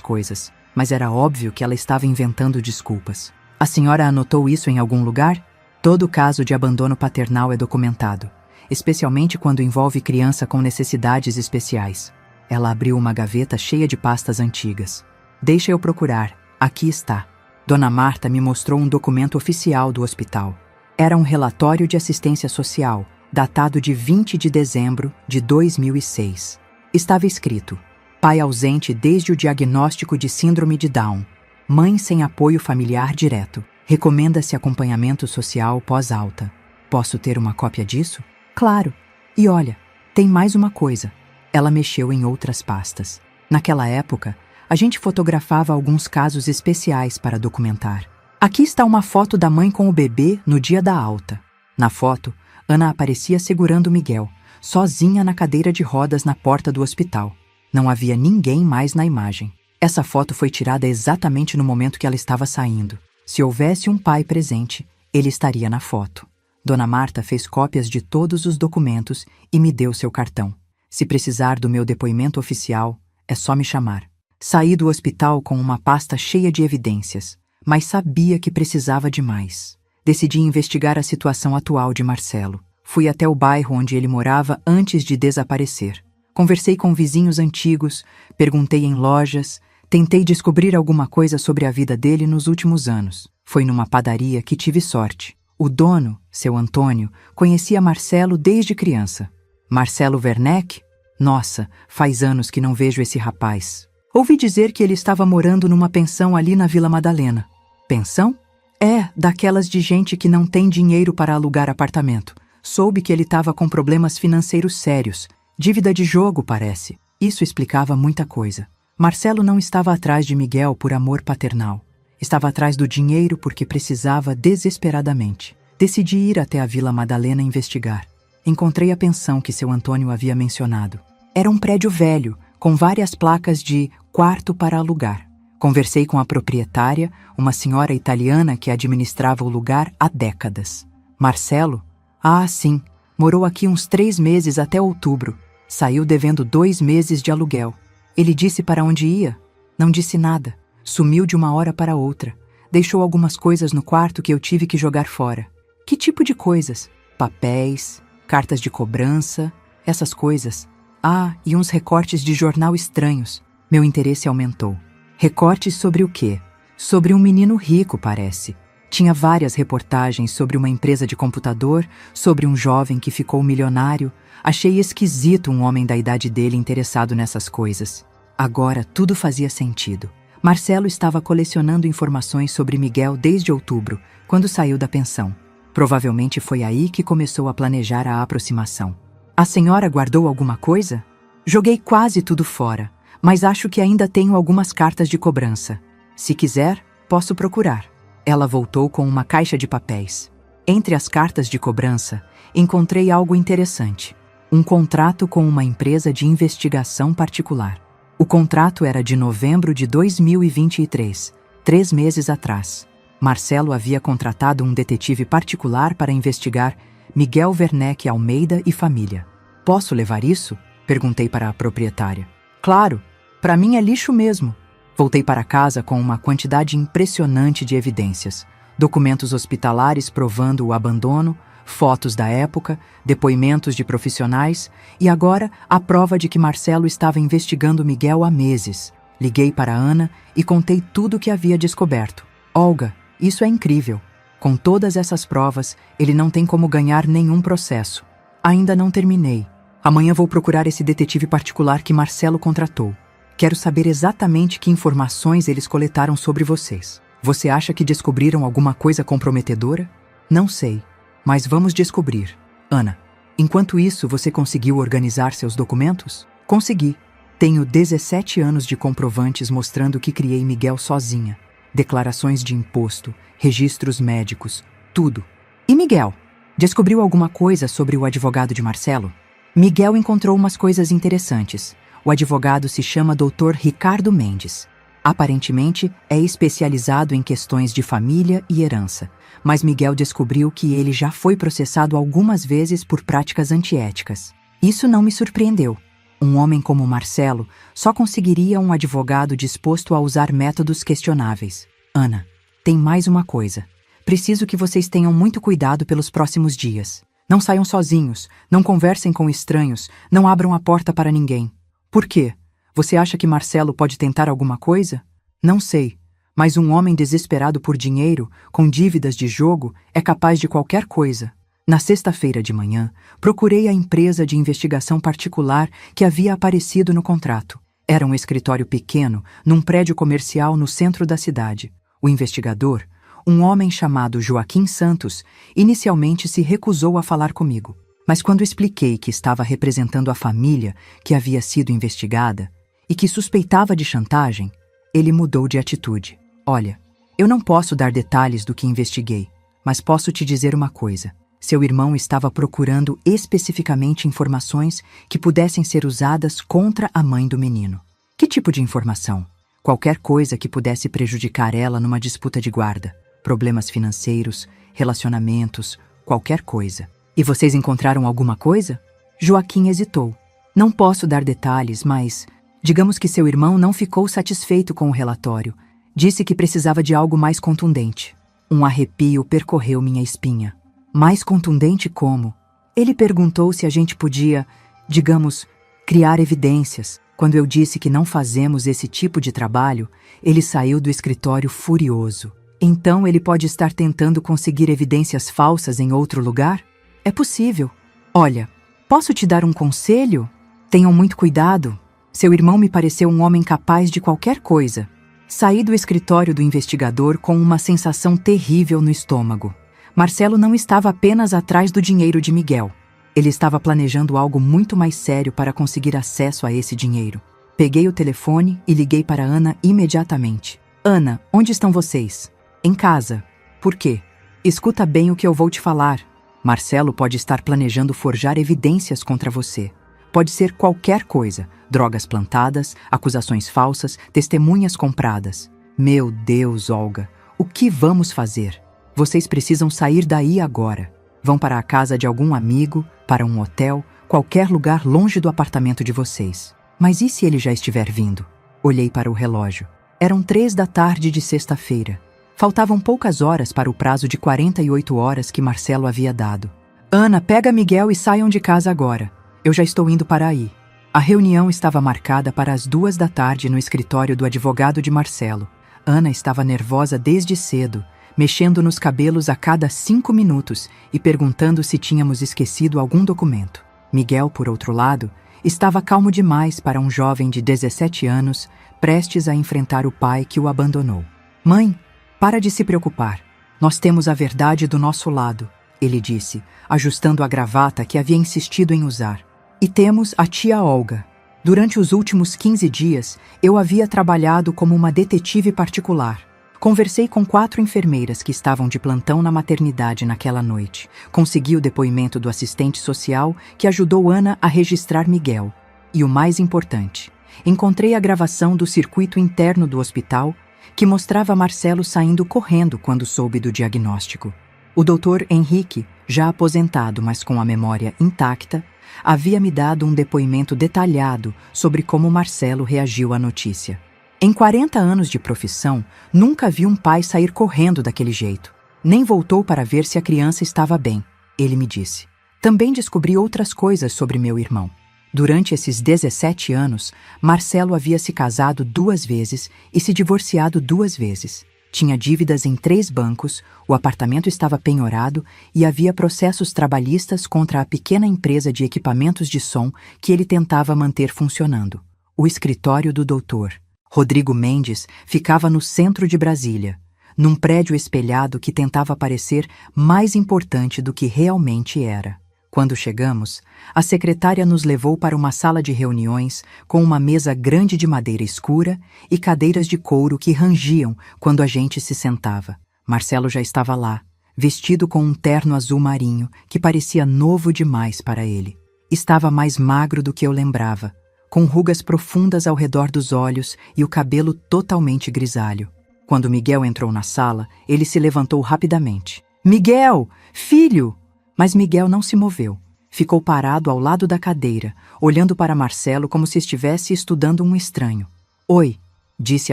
coisas, mas era óbvio que ela estava inventando desculpas." "A senhora anotou isso em algum lugar?" Todo caso de abandono paternal é documentado, especialmente quando envolve criança com necessidades especiais. Ela abriu uma gaveta cheia de pastas antigas. Deixa eu procurar. Aqui está. Dona Marta me mostrou um documento oficial do hospital. Era um relatório de assistência social, datado de 20 de dezembro de 2006. Estava escrito: pai ausente desde o diagnóstico de síndrome de Down. Mãe sem apoio familiar direto. Recomenda-se acompanhamento social pós-alta. Posso ter uma cópia disso? Claro. E olha, tem mais uma coisa. Ela mexeu em outras pastas. Naquela época, a gente fotografava alguns casos especiais para documentar. Aqui está uma foto da mãe com o bebê no dia da alta. Na foto, Ana aparecia segurando Miguel, sozinha na cadeira de rodas na porta do hospital. Não havia ninguém mais na imagem. Essa foto foi tirada exatamente no momento que ela estava saindo. Se houvesse um pai presente, ele estaria na foto. Dona Marta fez cópias de todos os documentos e me deu seu cartão. Se precisar do meu depoimento oficial, é só me chamar. Saí do hospital com uma pasta cheia de evidências, mas sabia que precisava de mais. Decidi investigar a situação atual de Marcelo. Fui até o bairro onde ele morava antes de desaparecer. Conversei com vizinhos antigos, perguntei em lojas, tentei descobrir alguma coisa sobre a vida dele nos últimos anos. Foi numa padaria que tive sorte. O dono, seu Antônio, conhecia Marcelo desde criança. Marcelo Werneck? Nossa, faz anos que não vejo esse rapaz. Ouvi dizer que ele estava morando numa pensão ali na Vila Madalena. Pensão? É, daquelas de gente que não tem dinheiro para alugar apartamento. Soube que ele estava com problemas financeiros sérios. Dívida de jogo, parece. Isso explicava muita coisa. Marcelo não estava atrás de Miguel por amor paternal. Estava atrás do dinheiro porque precisava desesperadamente. Decidi ir até a Vila Madalena investigar. Encontrei a pensão que seu Antônio havia mencionado. Era um prédio velho, com várias placas de quarto para alugar. Conversei com a proprietária, uma senhora italiana que administrava o lugar há décadas. Marcelo? Ah, sim. Morou aqui uns 3 meses até outubro. Saiu devendo 2 meses de aluguel. Ele disse para onde ia? Não disse nada. Sumiu de uma hora para outra. Deixou algumas coisas no quarto que eu tive que jogar fora. Que tipo de coisas? Papéis, cartas de cobrança, essas coisas. Ah, e uns recortes de jornal estranhos. Meu interesse aumentou. Recortes sobre o quê? Sobre um menino rico, parece. Tinha várias reportagens sobre uma empresa de computador, sobre um jovem que ficou milionário. Achei esquisito um homem da idade dele interessado nessas coisas. Agora tudo fazia sentido. Marcelo estava colecionando informações sobre Miguel desde outubro, quando saiu da pensão. Provavelmente foi aí que começou a planejar a aproximação. A senhora guardou alguma coisa? Joguei quase tudo fora, mas acho que ainda tenho algumas cartas de cobrança. Se quiser, posso procurar. Ela voltou com uma caixa de papéis. Entre as cartas de cobrança, encontrei algo interessante. Um contrato com uma empresa de investigação particular. O contrato era de novembro de 2023, 3 meses atrás. Marcelo havia contratado um detetive particular para investigar Miguel Werneck Almeida e família. Posso levar isso? Perguntei para a proprietária. Claro, para mim é lixo mesmo. Voltei para casa com uma quantidade impressionante de evidências. Documentos hospitalares provando o abandono, fotos da época, depoimentos de profissionais e agora a prova de que Marcelo estava investigando Miguel há meses. Liguei para Ana e contei tudo o que havia descoberto. Olga, isso é incrível. Com todas essas provas, ele não tem como ganhar nenhum processo. Ainda não terminei. Amanhã vou procurar esse detetive particular que Marcelo contratou. Quero saber exatamente que informações eles coletaram sobre vocês. Você acha que descobriram alguma coisa comprometedora? Não sei. Mas vamos descobrir. Ana, enquanto isso, você conseguiu organizar seus documentos? Consegui. Tenho 17 anos de comprovantes mostrando que criei Miguel sozinha. Declarações de imposto, registros médicos, tudo. E Miguel? Descobriu alguma coisa sobre o advogado de Marcelo? Miguel encontrou umas coisas interessantes. O advogado se chama Dr. Ricardo Mendes. Aparentemente, é especializado em questões de família e herança. Mas Miguel descobriu que ele já foi processado algumas vezes por práticas antiéticas. Isso não me surpreendeu. Um homem como Marcelo só conseguiria um advogado disposto a usar métodos questionáveis. Ana, tem mais uma coisa. Preciso que vocês tenham muito cuidado pelos próximos dias. Não saiam sozinhos, não conversem com estranhos, não abram a porta para ninguém. Por quê? Você acha que Marcelo pode tentar alguma coisa? Não sei, mas um homem desesperado por dinheiro, com dívidas de jogo, é capaz de qualquer coisa. Na sexta-feira de manhã, procurei a empresa de investigação particular que havia aparecido no contrato. Era um escritório pequeno, num prédio comercial no centro da cidade. O investigador, um homem chamado Joaquim Santos, inicialmente se recusou a falar comigo. Mas quando expliquei que estava representando a família que havia sido investigada e que suspeitava de chantagem, ele mudou de atitude. Olha, eu não posso dar detalhes do que investiguei, mas posso te dizer uma coisa. Seu irmão estava procurando especificamente informações que pudessem ser usadas contra a mãe do menino. Que tipo de informação? Qualquer coisa que pudesse prejudicar ela numa disputa de guarda. Problemas financeiros, relacionamentos, qualquer coisa. E vocês encontraram alguma coisa? Joaquim hesitou. Não posso dar detalhes, mas digamos que seu irmão não ficou satisfeito com o relatório. Disse que precisava de algo mais contundente. Um arrepio percorreu minha espinha. Mais contundente como? Ele perguntou se a gente podia, digamos, criar evidências. Quando eu disse que não fazemos esse tipo de trabalho, ele saiu do escritório furioso. Então ele pode estar tentando conseguir evidências falsas em outro lugar? É possível. Olha, posso te dar um conselho? Tenham muito cuidado. Seu irmão me pareceu um homem capaz de qualquer coisa. Saí do escritório do investigador com uma sensação terrível no estômago. Marcelo não estava apenas atrás do dinheiro de Miguel. Ele estava planejando algo muito mais sério para conseguir acesso a esse dinheiro. Peguei o telefone e liguei para Ana imediatamente. Ana, onde estão vocês? Em casa. Por quê? Escuta bem o que eu vou te falar. Marcelo pode estar planejando forjar evidências contra você. Pode ser qualquer coisa. Drogas plantadas, acusações falsas, testemunhas compradas. Meu Deus, Olga, o que vamos fazer? Vocês precisam sair daí agora. Vão para a casa de algum amigo, para um hotel, qualquer lugar longe do apartamento de vocês. Mas e se ele já estiver vindo? Olhei para o relógio. Eram 3 da tarde de sexta-feira. Faltavam poucas horas para o prazo de 48 horas que Marcelo havia dado. Ana, pega Miguel e saiam de casa agora. Eu já estou indo para aí. A reunião estava marcada para as 2 da tarde no escritório do advogado de Marcelo. Ana estava nervosa desde cedo, mexendo nos cabelos a cada 5 minutos e perguntando se tínhamos esquecido algum documento. Miguel, por outro lado, estava calmo demais para um jovem de 17 anos, prestes a enfrentar o pai que o abandonou. Mãe, para de se preocupar. Nós temos a verdade do nosso lado, ele disse, ajustando a gravata que havia insistido em usar. E temos a tia Olga. Durante os últimos 15 dias, eu havia trabalhado como uma detetive particular. Conversei com 4 enfermeiras que estavam de plantão na maternidade naquela noite. Consegui o depoimento do assistente social que ajudou Ana a registrar Miguel. E o mais importante, encontrei a gravação do circuito interno do hospital que mostrava Marcelo saindo correndo quando soube do diagnóstico. O doutor Henrique, já aposentado, mas com a memória intacta, havia me dado um depoimento detalhado sobre como Marcelo reagiu à notícia. Em 40 anos de profissão, nunca vi um pai sair correndo daquele jeito. Nem voltou para ver se a criança estava bem, ele me disse. Também descobri outras coisas sobre meu irmão. Durante esses 17 anos, Marcelo havia se casado 2 vezes e se divorciado 2 vezes. Tinha dívidas em 3 bancos, o apartamento estava penhorado e havia processos trabalhistas contra a pequena empresa de equipamentos de som que ele tentava manter funcionando. O escritório do doutor Rodrigo Mendes ficava no centro de Brasília, num prédio espelhado que tentava parecer mais importante do que realmente era. Quando chegamos, a secretária nos levou para uma sala de reuniões com uma mesa grande de madeira escura e cadeiras de couro que rangiam quando a gente se sentava. Marcelo já estava lá, vestido com um terno azul marinho que parecia novo demais para ele. Estava mais magro do que eu lembrava, com rugas profundas ao redor dos olhos e o cabelo totalmente grisalho. Quando Miguel entrou na sala, ele se levantou rapidamente. Miguel! Filho! Mas Miguel não se moveu. Ficou parado ao lado da cadeira, olhando para Marcelo como se estivesse estudando um estranho. Oi, disse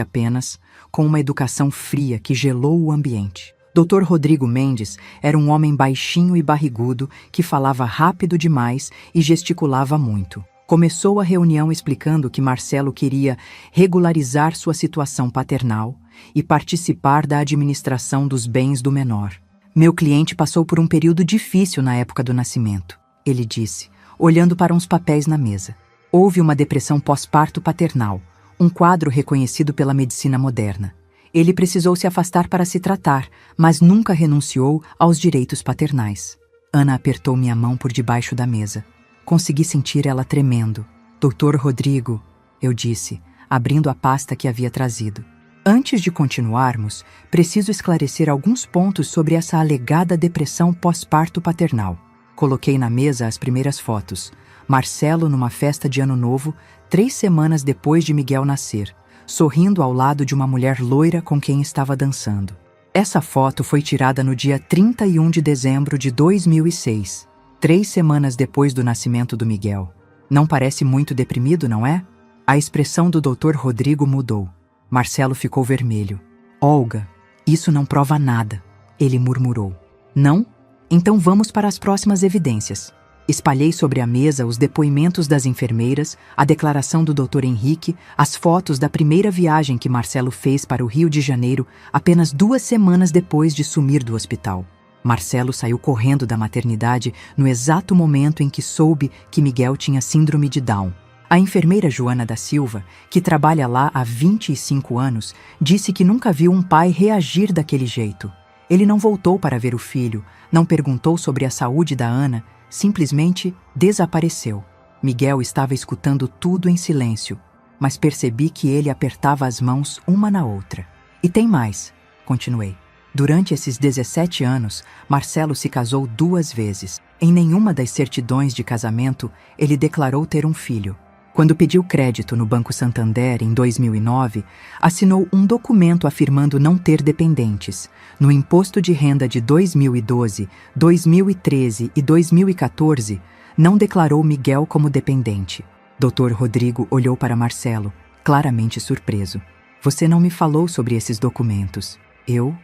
apenas, com uma educação fria que gelou o ambiente. Dr. Rodrigo Mendes era um homem baixinho e barrigudo que falava rápido demais e gesticulava muito. Começou a reunião explicando que Marcelo queria regularizar sua situação paternal e participar da administração dos bens do menor. Meu cliente passou por um período difícil na época do nascimento, ele disse, olhando para uns papéis na mesa. Houve uma depressão pós-parto paternal, um quadro reconhecido pela medicina moderna. Ele precisou se afastar para se tratar, mas nunca renunciou aos direitos paternais. Ana apertou minha mão por debaixo da mesa. Consegui sentir ela tremendo. Doutor Rodrigo, eu disse, abrindo a pasta que havia trazido. Antes de continuarmos, preciso esclarecer alguns pontos sobre essa alegada depressão pós-parto paternal. Coloquei na mesa as primeiras fotos. Marcelo numa festa de Ano Novo, 3 semanas depois de Miguel nascer, sorrindo ao lado de uma mulher loira com quem estava dançando. Essa foto foi tirada no dia 31 de dezembro de 2006, 3 semanas depois do nascimento do Miguel. Não parece muito deprimido, não é? A expressão do Dr. Rodrigo mudou. Marcelo ficou vermelho. Olga, isso não prova nada, ele murmurou. Não? Então vamos para as próximas evidências. Espalhei sobre a mesa os depoimentos das enfermeiras, a declaração do Dr. Henrique, as fotos da primeira viagem que Marcelo fez para o Rio de Janeiro apenas 2 semanas depois de sumir do hospital. Marcelo saiu correndo da maternidade no exato momento em que soube que Miguel tinha síndrome de Down. A enfermeira Joana da Silva, que trabalha lá há 25 anos, disse que nunca viu um pai reagir daquele jeito. Ele não voltou para ver o filho, não perguntou sobre a saúde da Ana, simplesmente desapareceu. Miguel estava escutando tudo em silêncio, mas percebi que ele apertava as mãos uma na outra. E tem mais, continuei. Durante esses 17 anos, Marcelo se casou 2 vezes. Em nenhuma das certidões de casamento, ele declarou ter um filho. Quando pediu crédito no Banco Santander em 2009, assinou um documento afirmando não ter dependentes. No imposto de renda de 2012, 2013 e 2014, não declarou Miguel como dependente. Dr. Rodrigo olhou para Marcelo, claramente surpreso. Você não me falou sobre esses documentos. Eu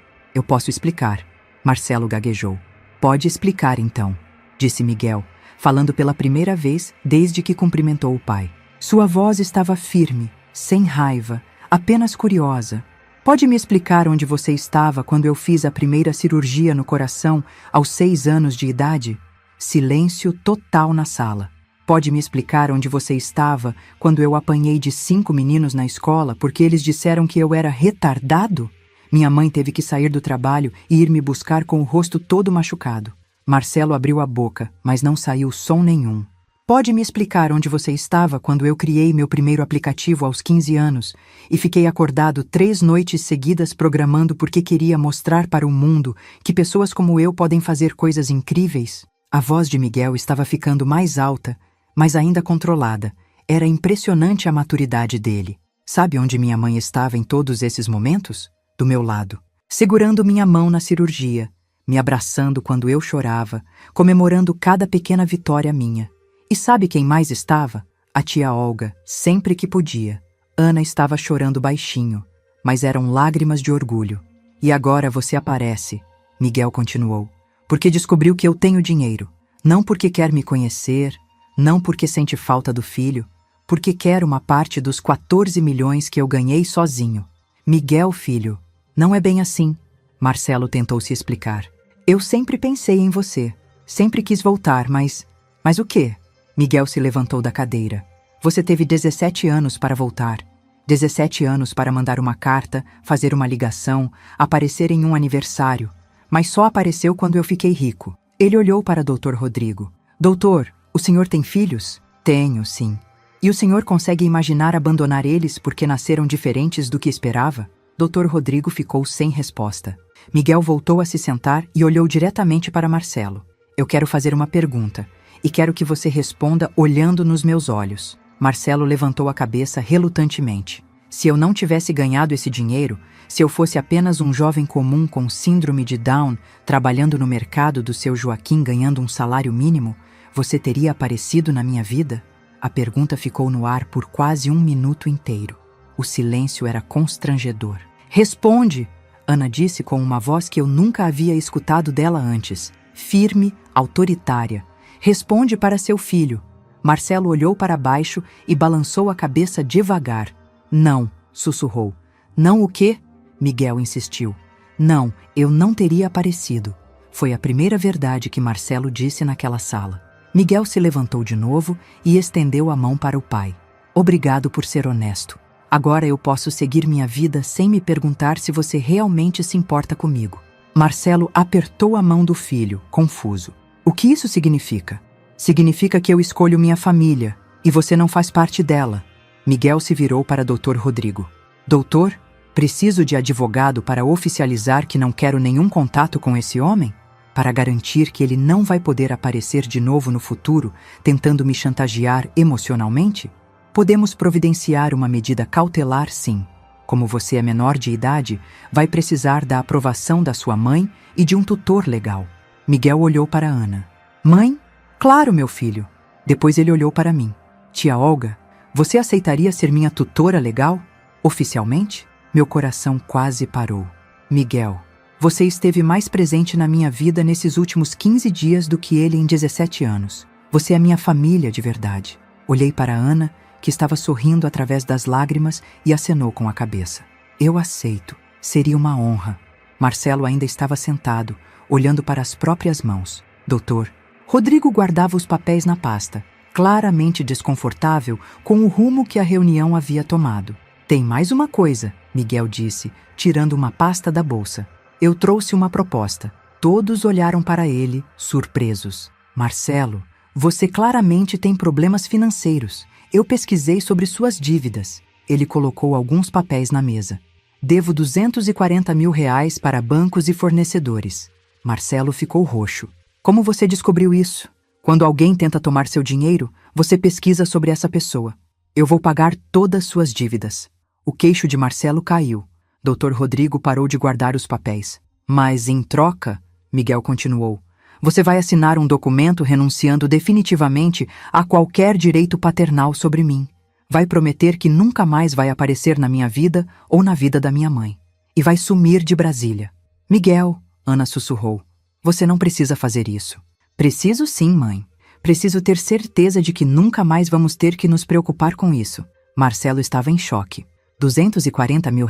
posso explicar. Marcelo gaguejou. Pode explicar então, disse Miguel, falando pela primeira vez desde que cumprimentou o pai. Sua voz estava firme, sem raiva, apenas curiosa. Pode me explicar onde você estava quando eu fiz a primeira cirurgia no coração aos 6 anos de idade? Silêncio total na sala. Pode me explicar onde você estava quando eu apanhei de 5 meninos na escola porque eles disseram que eu era retardado? Minha mãe teve que sair do trabalho e ir me buscar com o rosto todo machucado. Marcelo abriu a boca, mas não saiu som nenhum. Pode me explicar onde você estava quando eu criei meu primeiro aplicativo aos 15 anos e fiquei acordado 3 noites seguidas programando porque queria mostrar para o mundo que pessoas como eu podem fazer coisas incríveis? A voz de Miguel estava ficando mais alta, mas ainda controlada. Era impressionante a maturidade dele. Sabe onde minha mãe estava em todos esses momentos? Do meu lado, segurando minha mão na cirurgia, me abraçando quando eu chorava, comemorando cada pequena vitória minha. E sabe quem mais estava? A tia Olga, sempre que podia. Ana estava chorando baixinho, mas eram lágrimas de orgulho. E agora você aparece, Miguel continuou, porque descobriu que eu tenho dinheiro. Não porque quer me conhecer, não porque sente falta do filho, porque quer uma parte dos 14 milhões que eu ganhei sozinho. Miguel, filho, não é bem assim. Marcelo tentou se explicar. Eu sempre pensei em você, sempre quis voltar, mas o quê? Miguel se levantou da cadeira. Você teve 17 anos para voltar. 17 anos para mandar uma carta, fazer uma ligação, aparecer em um aniversário. Mas só apareceu quando eu fiquei rico. Ele olhou para Dr. Rodrigo. Doutor, o senhor tem filhos? Tenho, sim. E o senhor consegue imaginar abandonar eles porque nasceram diferentes do que esperava? Dr. Rodrigo ficou sem resposta. Miguel voltou a se sentar e olhou diretamente para Marcelo. Eu quero fazer uma pergunta. E quero que você responda olhando nos meus olhos. Marcelo levantou a cabeça relutantemente. Se eu não tivesse ganhado esse dinheiro, se eu fosse apenas um jovem comum com síndrome de Down, trabalhando no mercado do seu Joaquim ganhando um salário mínimo, você teria aparecido na minha vida? A pergunta ficou no ar por quase 1 minuto inteiro. O silêncio era constrangedor. Responde! Ana disse com uma voz que eu nunca havia escutado dela antes, firme, autoritária. Responde para seu filho. Marcelo olhou para baixo e balançou a cabeça devagar. Não, sussurrou. Não o quê? Miguel insistiu. Não, eu não teria aparecido. Foi a primeira verdade que Marcelo disse naquela sala. Miguel se levantou de novo e estendeu a mão para o pai. Obrigado por ser honesto. Agora eu posso seguir minha vida sem me perguntar se você realmente se importa comigo. Marcelo apertou a mão do filho, confuso. O que isso significa? Significa que eu escolho minha família e você não faz parte dela. Miguel se virou para Dr. Rodrigo. Doutor, preciso de advogado para oficializar que não quero nenhum contato com esse homem? Para garantir que ele não vai poder aparecer de novo no futuro, tentando me chantagear emocionalmente? Podemos providenciar uma medida cautelar, sim. Como você é menor de idade, vai precisar da aprovação da sua mãe e de um tutor legal. Miguel olhou para Ana. Mãe? Claro, meu filho. Depois ele olhou para mim. Tia Olga, você aceitaria ser minha tutora legal? Oficialmente? Meu coração quase parou. Miguel, você esteve mais presente na minha vida nesses últimos 15 dias do que ele em 17 anos. Você é minha família de verdade. Olhei para Ana, que estava sorrindo através das lágrimas, e acenou com a cabeça. Eu aceito. Seria uma honra. Marcelo ainda estava sentado, olhando para as próprias mãos. Doutor, Rodrigo guardava os papéis na pasta, claramente desconfortável com o rumo que a reunião havia tomado. Tem mais uma coisa, Miguel disse, tirando uma pasta da bolsa. Eu trouxe uma proposta. Todos olharam para ele, surpresos. Marcelo, você claramente tem problemas financeiros. Eu pesquisei sobre suas dívidas. Ele colocou alguns papéis na mesa. Devo R$240 mil para bancos e fornecedores. Marcelo ficou roxo. Como você descobriu isso? Quando alguém tenta tomar seu dinheiro, você pesquisa sobre essa pessoa. Eu vou pagar todas suas dívidas. O queixo de Marcelo caiu. Dr. Rodrigo parou de guardar os papéis. Mas, em troca, Miguel continuou, você vai assinar um documento renunciando definitivamente a qualquer direito paternal sobre mim. Vai prometer que nunca mais vai aparecer na minha vida ou na vida da minha mãe. E vai sumir de Brasília. Miguel, Ana sussurrou, você não precisa fazer isso. Preciso sim, mãe. Preciso ter certeza de que nunca mais vamos ter que nos preocupar com isso. Marcelo estava em choque. R$240 mil?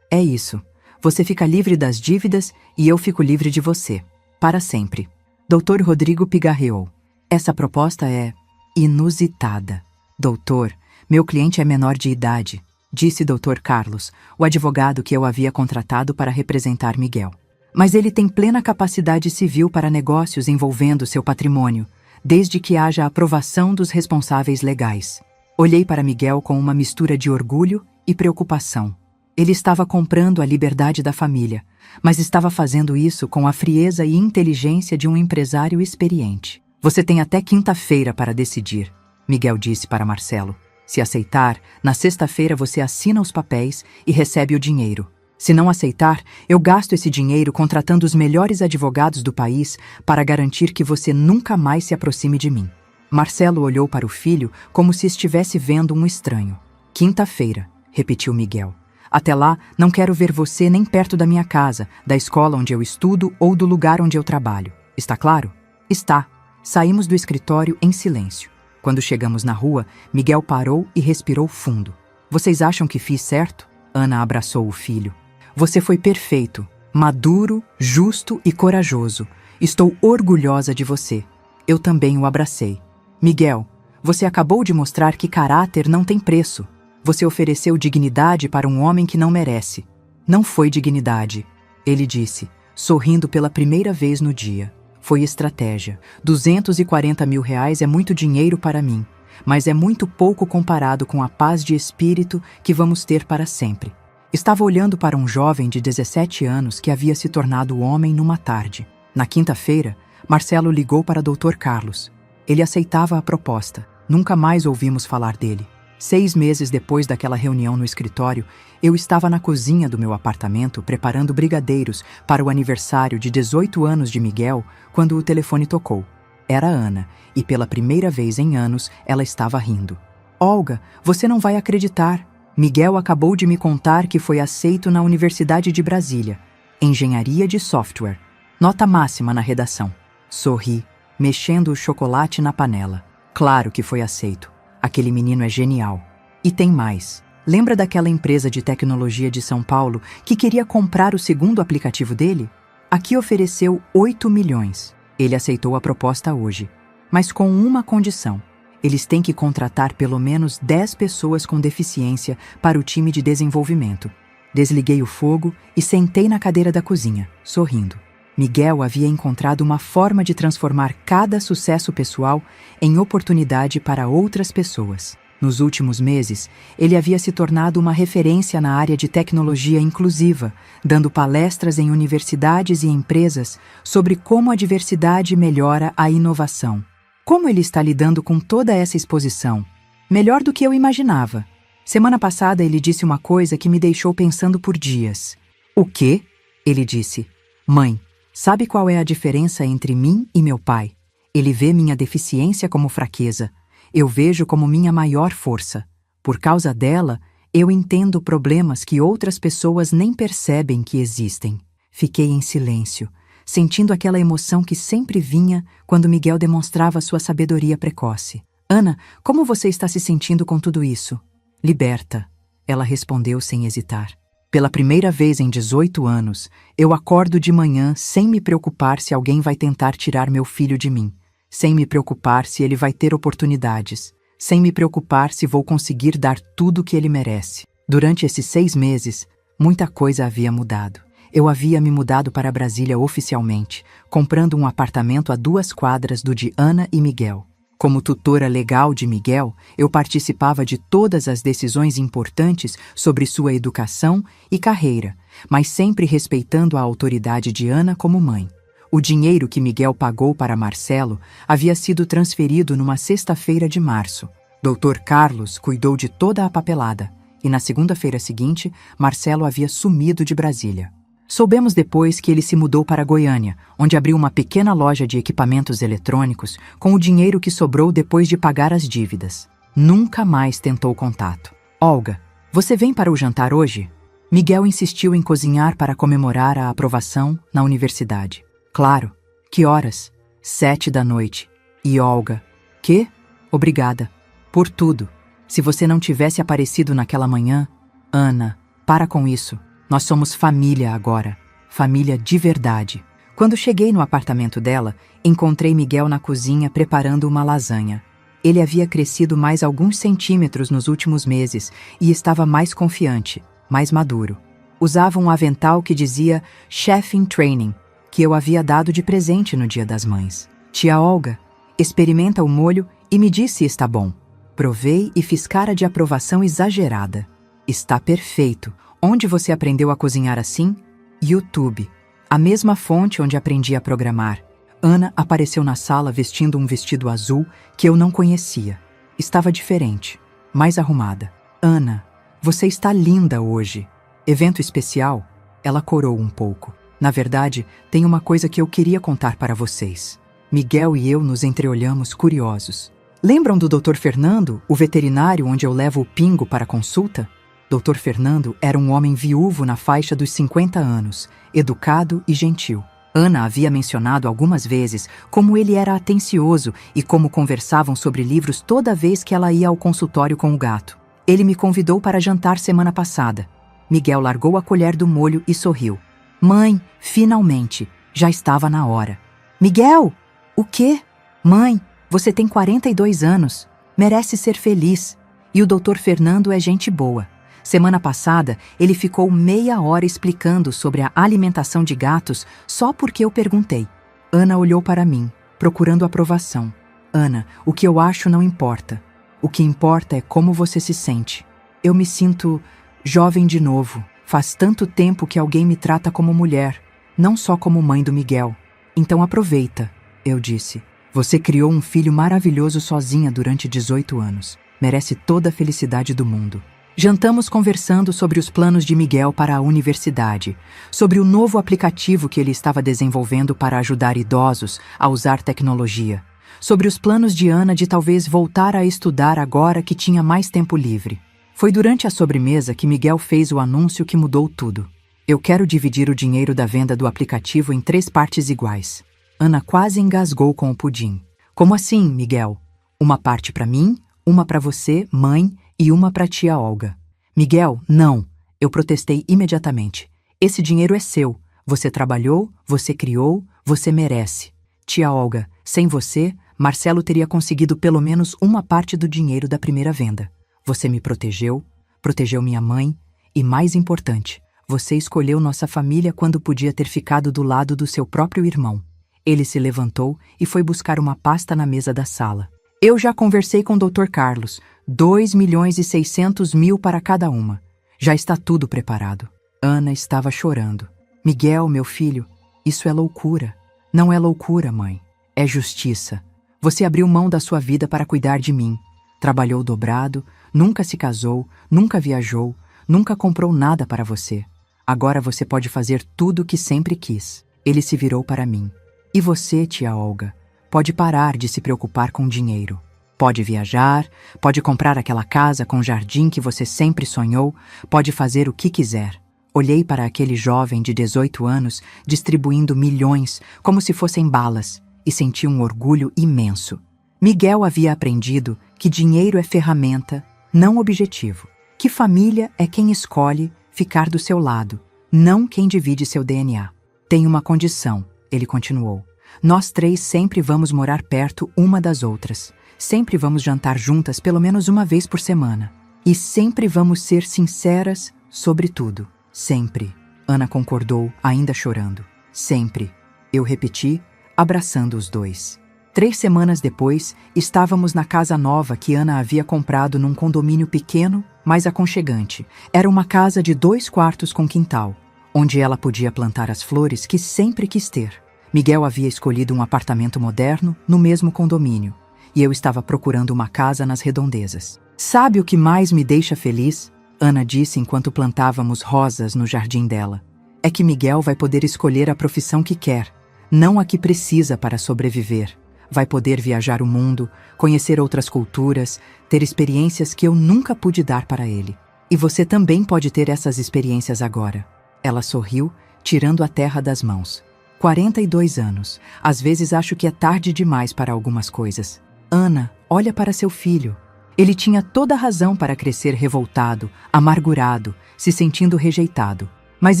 É isso. Você fica livre das dívidas e eu fico livre de você. Para sempre. Dr. Rodrigo pigarreou. Essa proposta é inusitada. Doutor, meu cliente é menor de idade, disse Dr. Carlos, o advogado que eu havia contratado para representar Miguel. Mas ele tem plena capacidade civil para negócios envolvendo seu patrimônio, desde que haja aprovação dos responsáveis legais. Olhei para Miguel com uma mistura de orgulho e preocupação. Ele estava comprando a liberdade da família, mas estava fazendo isso com a frieza e inteligência de um empresário experiente. Você tem até quinta-feira para decidir, Miguel disse para Marcelo. Se aceitar, na sexta-feira você assina os papéis e recebe o dinheiro. Se não aceitar, eu gasto esse dinheiro contratando os melhores advogados do país para garantir que você nunca mais se aproxime de mim. Marcelo olhou para o filho como se estivesse vendo um estranho. Quinta-feira, repetiu Miguel. Até lá, não quero ver você nem perto da minha casa, da escola onde eu estudo ou do lugar onde eu trabalho. Está claro? Está. Saímos do escritório em silêncio. Quando chegamos na rua, Miguel parou e respirou fundo. Vocês acham que fiz certo? Ana abraçou o filho. Você foi perfeito, maduro, justo e corajoso. Estou orgulhosa de você. Eu também o abracei. Miguel, você acabou de mostrar que caráter não tem preço. Você ofereceu dignidade para um homem que não merece. Não foi dignidade, ele disse, sorrindo pela primeira vez no dia. Foi estratégia. R$240 mil é muito dinheiro para mim, mas é muito pouco comparado com a paz de espírito que vamos ter para sempre. Estava olhando para um jovem de 17 anos que havia se tornado homem numa tarde. Na quinta-feira, Marcelo ligou para Dr. Carlos. Ele aceitava a proposta. Nunca mais ouvimos falar dele. 6 meses depois daquela reunião no escritório, eu estava na cozinha do meu apartamento preparando brigadeiros para o aniversário de 18 anos de Miguel, quando o telefone tocou. Era Ana, e pela primeira vez em anos ela estava rindo. Olga, você não vai acreditar. Miguel acabou de me contar que foi aceito na Universidade de Brasília, Engenharia de Software. Nota máxima na redação. Sorri, mexendo o chocolate na panela. Claro que foi aceito. Aquele menino é genial. E tem mais. Lembra daquela empresa de tecnologia de São Paulo que queria comprar o segundo aplicativo dele? Aqui ofereceu 8 milhões. Ele aceitou a proposta hoje, mas com uma condição. Eles têm que contratar pelo menos 10 pessoas com deficiência para o time de desenvolvimento. Desliguei o fogo e sentei na cadeira da cozinha, sorrindo. Miguel havia encontrado uma forma de transformar cada sucesso pessoal em oportunidade para outras pessoas. Nos últimos meses, ele havia se tornado uma referência na área de tecnologia inclusiva, dando palestras em universidades e empresas sobre como a diversidade melhora a inovação. Como ele está lidando com toda essa exposição? Melhor do que eu imaginava. Semana passada ele disse uma coisa que me deixou pensando por dias. O quê? Ele disse. Mãe, sabe qual é a diferença entre mim e meu pai? Ele vê minha deficiência como fraqueza. Eu vejo como minha maior força. Por causa dela, eu entendo problemas que outras pessoas nem percebem que existem. Fiquei em silêncio, sentindo aquela emoção que sempre vinha quando Miguel demonstrava sua sabedoria precoce. Ana, como você está se sentindo com tudo isso? Liberta, ela respondeu sem hesitar. Pela primeira vez em 18 anos, eu acordo de manhã sem me preocupar se alguém vai tentar tirar meu filho de mim, sem me preocupar se ele vai ter oportunidades, sem me preocupar se vou conseguir dar tudo o que ele merece. Durante esses 6 meses, muita coisa havia mudado. Eu havia me mudado para Brasília oficialmente, comprando um apartamento a 2 quadras do de Ana e Miguel. Como tutora legal de Miguel, eu participava de todas as decisões importantes sobre sua educação e carreira, mas sempre respeitando a autoridade de Ana como mãe. O dinheiro que Miguel pagou para Marcelo havia sido transferido numa sexta-feira de março. Dr. Carlos cuidou de toda a papelada, e na segunda-feira seguinte, Marcelo havia sumido de Brasília. Soubemos depois que ele se mudou para Goiânia, onde abriu uma pequena loja de equipamentos eletrônicos com o dinheiro que sobrou depois de pagar as dívidas. Nunca mais tentou contato. Olga, você vem para o jantar hoje? Miguel insistiu em cozinhar para comemorar a aprovação na universidade. Claro. Que horas? 7 da noite. E Olga? Quê? Obrigada. Por tudo. Se você não tivesse aparecido naquela manhã... Ana, para com isso. Nós somos família agora. Família de verdade. Quando cheguei no apartamento dela, encontrei Miguel na cozinha preparando uma lasanha. Ele havia crescido mais alguns centímetros nos últimos meses e estava mais confiante, mais maduro. Usava um avental que dizia Chef in Training, que eu havia dado de presente no Dia das Mães. Tia Olga, experimenta o molho e me diz se está bom. Provei e fiz cara de aprovação exagerada. Está perfeito. Onde você aprendeu a cozinhar assim? YouTube. A mesma fonte onde aprendi a programar. Ana apareceu na sala vestindo um vestido azul que eu não conhecia. Estava diferente, mais arrumada. Ana, você está linda hoje. Evento especial? Ela corou um pouco. Na verdade, tem uma coisa que eu queria contar para vocês. Miguel e eu nos entreolhamos curiosos. Lembram do Dr. Fernando, o veterinário onde eu levo o Pingo para consulta? Dr. Fernando era um homem viúvo na faixa dos 50 anos, educado e gentil. Ana havia mencionado algumas vezes como ele era atencioso e como conversavam sobre livros toda vez que ela ia ao consultório com o gato. Ele me convidou para jantar semana passada. Miguel largou a colher do molho e sorriu. Mãe, finalmente, já estava na hora. Miguel! O quê? Mãe, você tem 42 anos, merece ser feliz. E o Dr. Fernando é gente boa. Semana passada, ele ficou meia hora explicando sobre a alimentação de gatos só porque eu perguntei. Ana olhou para mim, procurando aprovação. Ana, o que eu acho não importa. O que importa é como você se sente. Eu me sinto jovem de novo. Faz tanto tempo que alguém me trata como mulher, não só como mãe do Miguel. Então aproveita, eu disse. Você criou um filho maravilhoso sozinha durante 18 anos. Merece toda a felicidade do mundo. Jantamos conversando sobre os planos de Miguel para a universidade, sobre o novo aplicativo que ele estava desenvolvendo para ajudar idosos a usar tecnologia, sobre os planos de Ana de talvez voltar a estudar agora que tinha mais tempo livre. Foi durante a sobremesa que Miguel fez o anúncio que mudou tudo. Eu quero dividir o dinheiro da venda do aplicativo em 3 partes iguais. Ana quase engasgou com o pudim. Como assim, Miguel? Uma parte para mim, uma para você, mãe, e uma para tia Olga. Miguel, não. Eu protestei imediatamente. Esse dinheiro é seu. Você trabalhou, você criou, você merece. Tia Olga, sem você, Marcelo teria conseguido pelo menos uma parte do dinheiro da primeira venda. Você me protegeu, protegeu minha mãe e, mais importante, você escolheu nossa família quando podia ter ficado do lado do seu próprio irmão. Ele se levantou e foi buscar uma pasta na mesa da sala. Eu já conversei com o Dr. Carlos. 2.600.000 para cada uma. Já está tudo preparado. Ana estava chorando. Miguel, meu filho, isso é loucura. Não é loucura, mãe. É justiça. Você abriu mão da sua vida para cuidar de mim. Trabalhou dobrado, nunca se casou, nunca viajou, nunca comprou nada para você. Agora você pode fazer tudo o que sempre quis. Ele se virou para mim. E você, tia Olga, pode parar de se preocupar com dinheiro. Pode viajar, pode comprar aquela casa com jardim que você sempre sonhou, pode fazer o que quiser. Olhei para aquele jovem de 18 anos distribuindo milhões como se fossem balas e senti um orgulho imenso. Miguel havia aprendido que dinheiro é ferramenta, não objetivo. Que família é quem escolhe ficar do seu lado, não quem divide seu DNA. Tem uma condição, ele continuou. Nós 3 sempre vamos morar perto uma das outras. Sempre vamos jantar juntas pelo menos uma vez por semana. E sempre vamos ser sinceras sobre tudo. Sempre. Ana concordou, ainda chorando. Sempre. Eu repeti, abraçando os 2. 3 semanas depois, estávamos na casa nova que Ana havia comprado num condomínio pequeno, mas aconchegante. Era uma casa de 2 quartos com quintal, onde ela podia plantar as flores que sempre quis ter. Miguel havia escolhido um apartamento moderno no mesmo condomínio, e eu estava procurando uma casa nas redondezas. Sabe o que mais me deixa feliz? Ana disse enquanto plantávamos rosas no jardim dela. É que Miguel vai poder escolher a profissão que quer, não a que precisa para sobreviver. Vai poder viajar o mundo, conhecer outras culturas, ter experiências que eu nunca pude dar para ele. E você também pode ter essas experiências agora. Ela sorriu, tirando a terra das mãos. 42 anos. Às vezes acho que é tarde demais para algumas coisas. Ana, olha para seu filho. Ele tinha toda a razão para crescer revoltado, amargurado, se sentindo rejeitado. Mas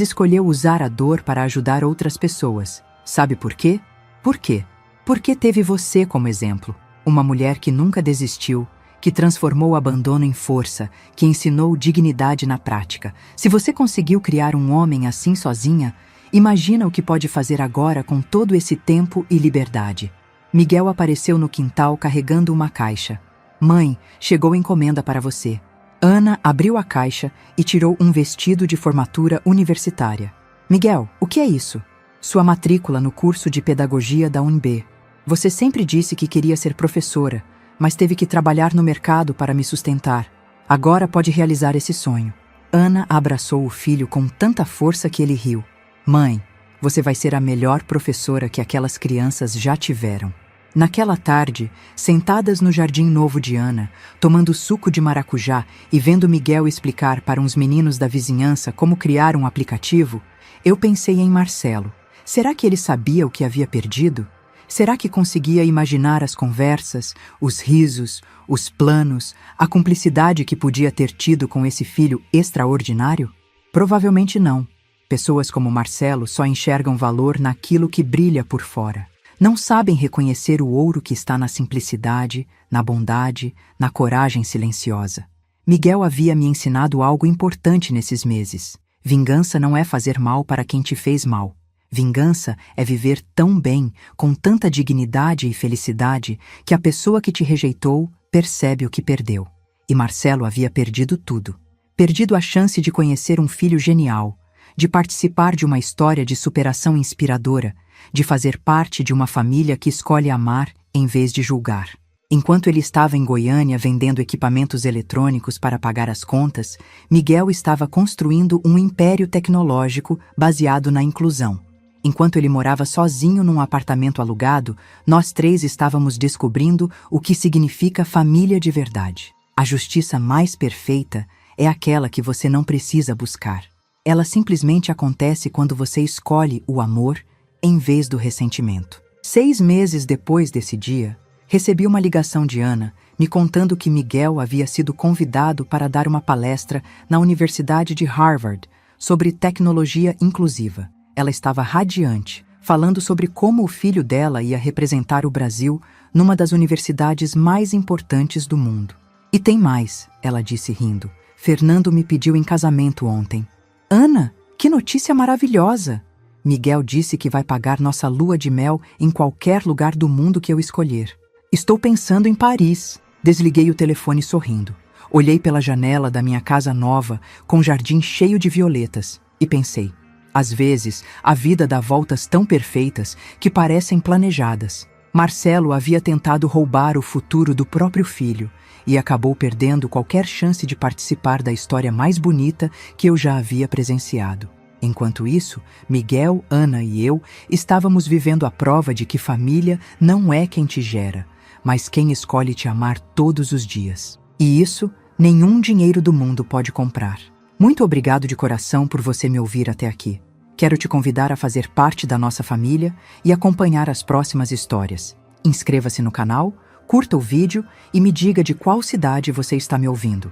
escolheu usar a dor para ajudar outras pessoas. Sabe por quê? Por quê? Porque teve você como exemplo. Uma mulher que nunca desistiu, que transformou o abandono em força, que ensinou dignidade na prática. Se você conseguiu criar um homem assim sozinha, imagina o que pode fazer agora com todo esse tempo e liberdade. Miguel apareceu no quintal carregando uma caixa. Mãe, chegou encomenda para você. Ana abriu a caixa e tirou um vestido de formatura universitária. Miguel, o que é isso? Sua matrícula no curso de pedagogia da UNB. Você sempre disse que queria ser professora, mas teve que trabalhar no mercado para me sustentar. Agora pode realizar esse sonho. Ana abraçou o filho com tanta força que ele riu. Mãe, você vai ser a melhor professora que aquelas crianças já tiveram. Naquela tarde, sentadas no jardim novo de Ana, tomando suco de maracujá e vendo Miguel explicar para uns meninos da vizinhança como criar um aplicativo, eu pensei em Marcelo. Será que ele sabia o que havia perdido? Será que conseguia imaginar as conversas, os risos, os planos, a cumplicidade que podia ter tido com esse filho extraordinário? Provavelmente não. Pessoas como Marcelo só enxergam valor naquilo que brilha por fora. Não sabem reconhecer o ouro que está na simplicidade, na bondade, na coragem silenciosa. Miguel havia me ensinado algo importante nesses meses. Vingança não é fazer mal para quem te fez mal. Vingança é viver tão bem, com tanta dignidade e felicidade, que a pessoa que te rejeitou percebe o que perdeu. E Marcelo havia perdido tudo. Perdido a chance de conhecer um filho genial, de participar de uma história de superação inspiradora, de fazer parte de uma família que escolhe amar em vez de julgar. Enquanto ele estava em Goiânia vendendo equipamentos eletrônicos para pagar as contas, Miguel estava construindo um império tecnológico baseado na inclusão. Enquanto ele morava sozinho num apartamento alugado, nós 3 estávamos descobrindo o que significa família de verdade. A justiça mais perfeita é aquela que você não precisa buscar. Ela simplesmente acontece quando você escolhe o amor em vez do ressentimento. 6 meses depois desse dia, recebi uma ligação de Ana me contando que Miguel havia sido convidado para dar uma palestra na Universidade de Harvard sobre tecnologia inclusiva. Ela estava radiante, falando sobre como o filho dela ia representar o Brasil numa das universidades mais importantes do mundo. E tem mais, ela disse rindo. Fernando me pediu em casamento ontem. Ana, que notícia maravilhosa! Miguel disse que vai pagar nossa lua de mel em qualquer lugar do mundo que eu escolher. Estou pensando em Paris. Desliguei o telefone sorrindo. Olhei pela janela da minha casa nova, com jardim cheio de violetas, e pensei, às vezes, a vida dá voltas tão perfeitas que parecem planejadas. Marcelo havia tentado roubar o futuro do próprio filho e acabou perdendo qualquer chance de participar da história mais bonita que eu já havia presenciado. Enquanto isso, Miguel, Ana e eu estávamos vivendo a prova de que família não é quem te gera, mas quem escolhe te amar todos os dias. E isso, nenhum dinheiro do mundo pode comprar. Muito obrigado de coração por você me ouvir até aqui. Quero te convidar a fazer parte da nossa família e acompanhar as próximas histórias. Inscreva-se no canal, curta o vídeo e me diga de qual cidade você está me ouvindo.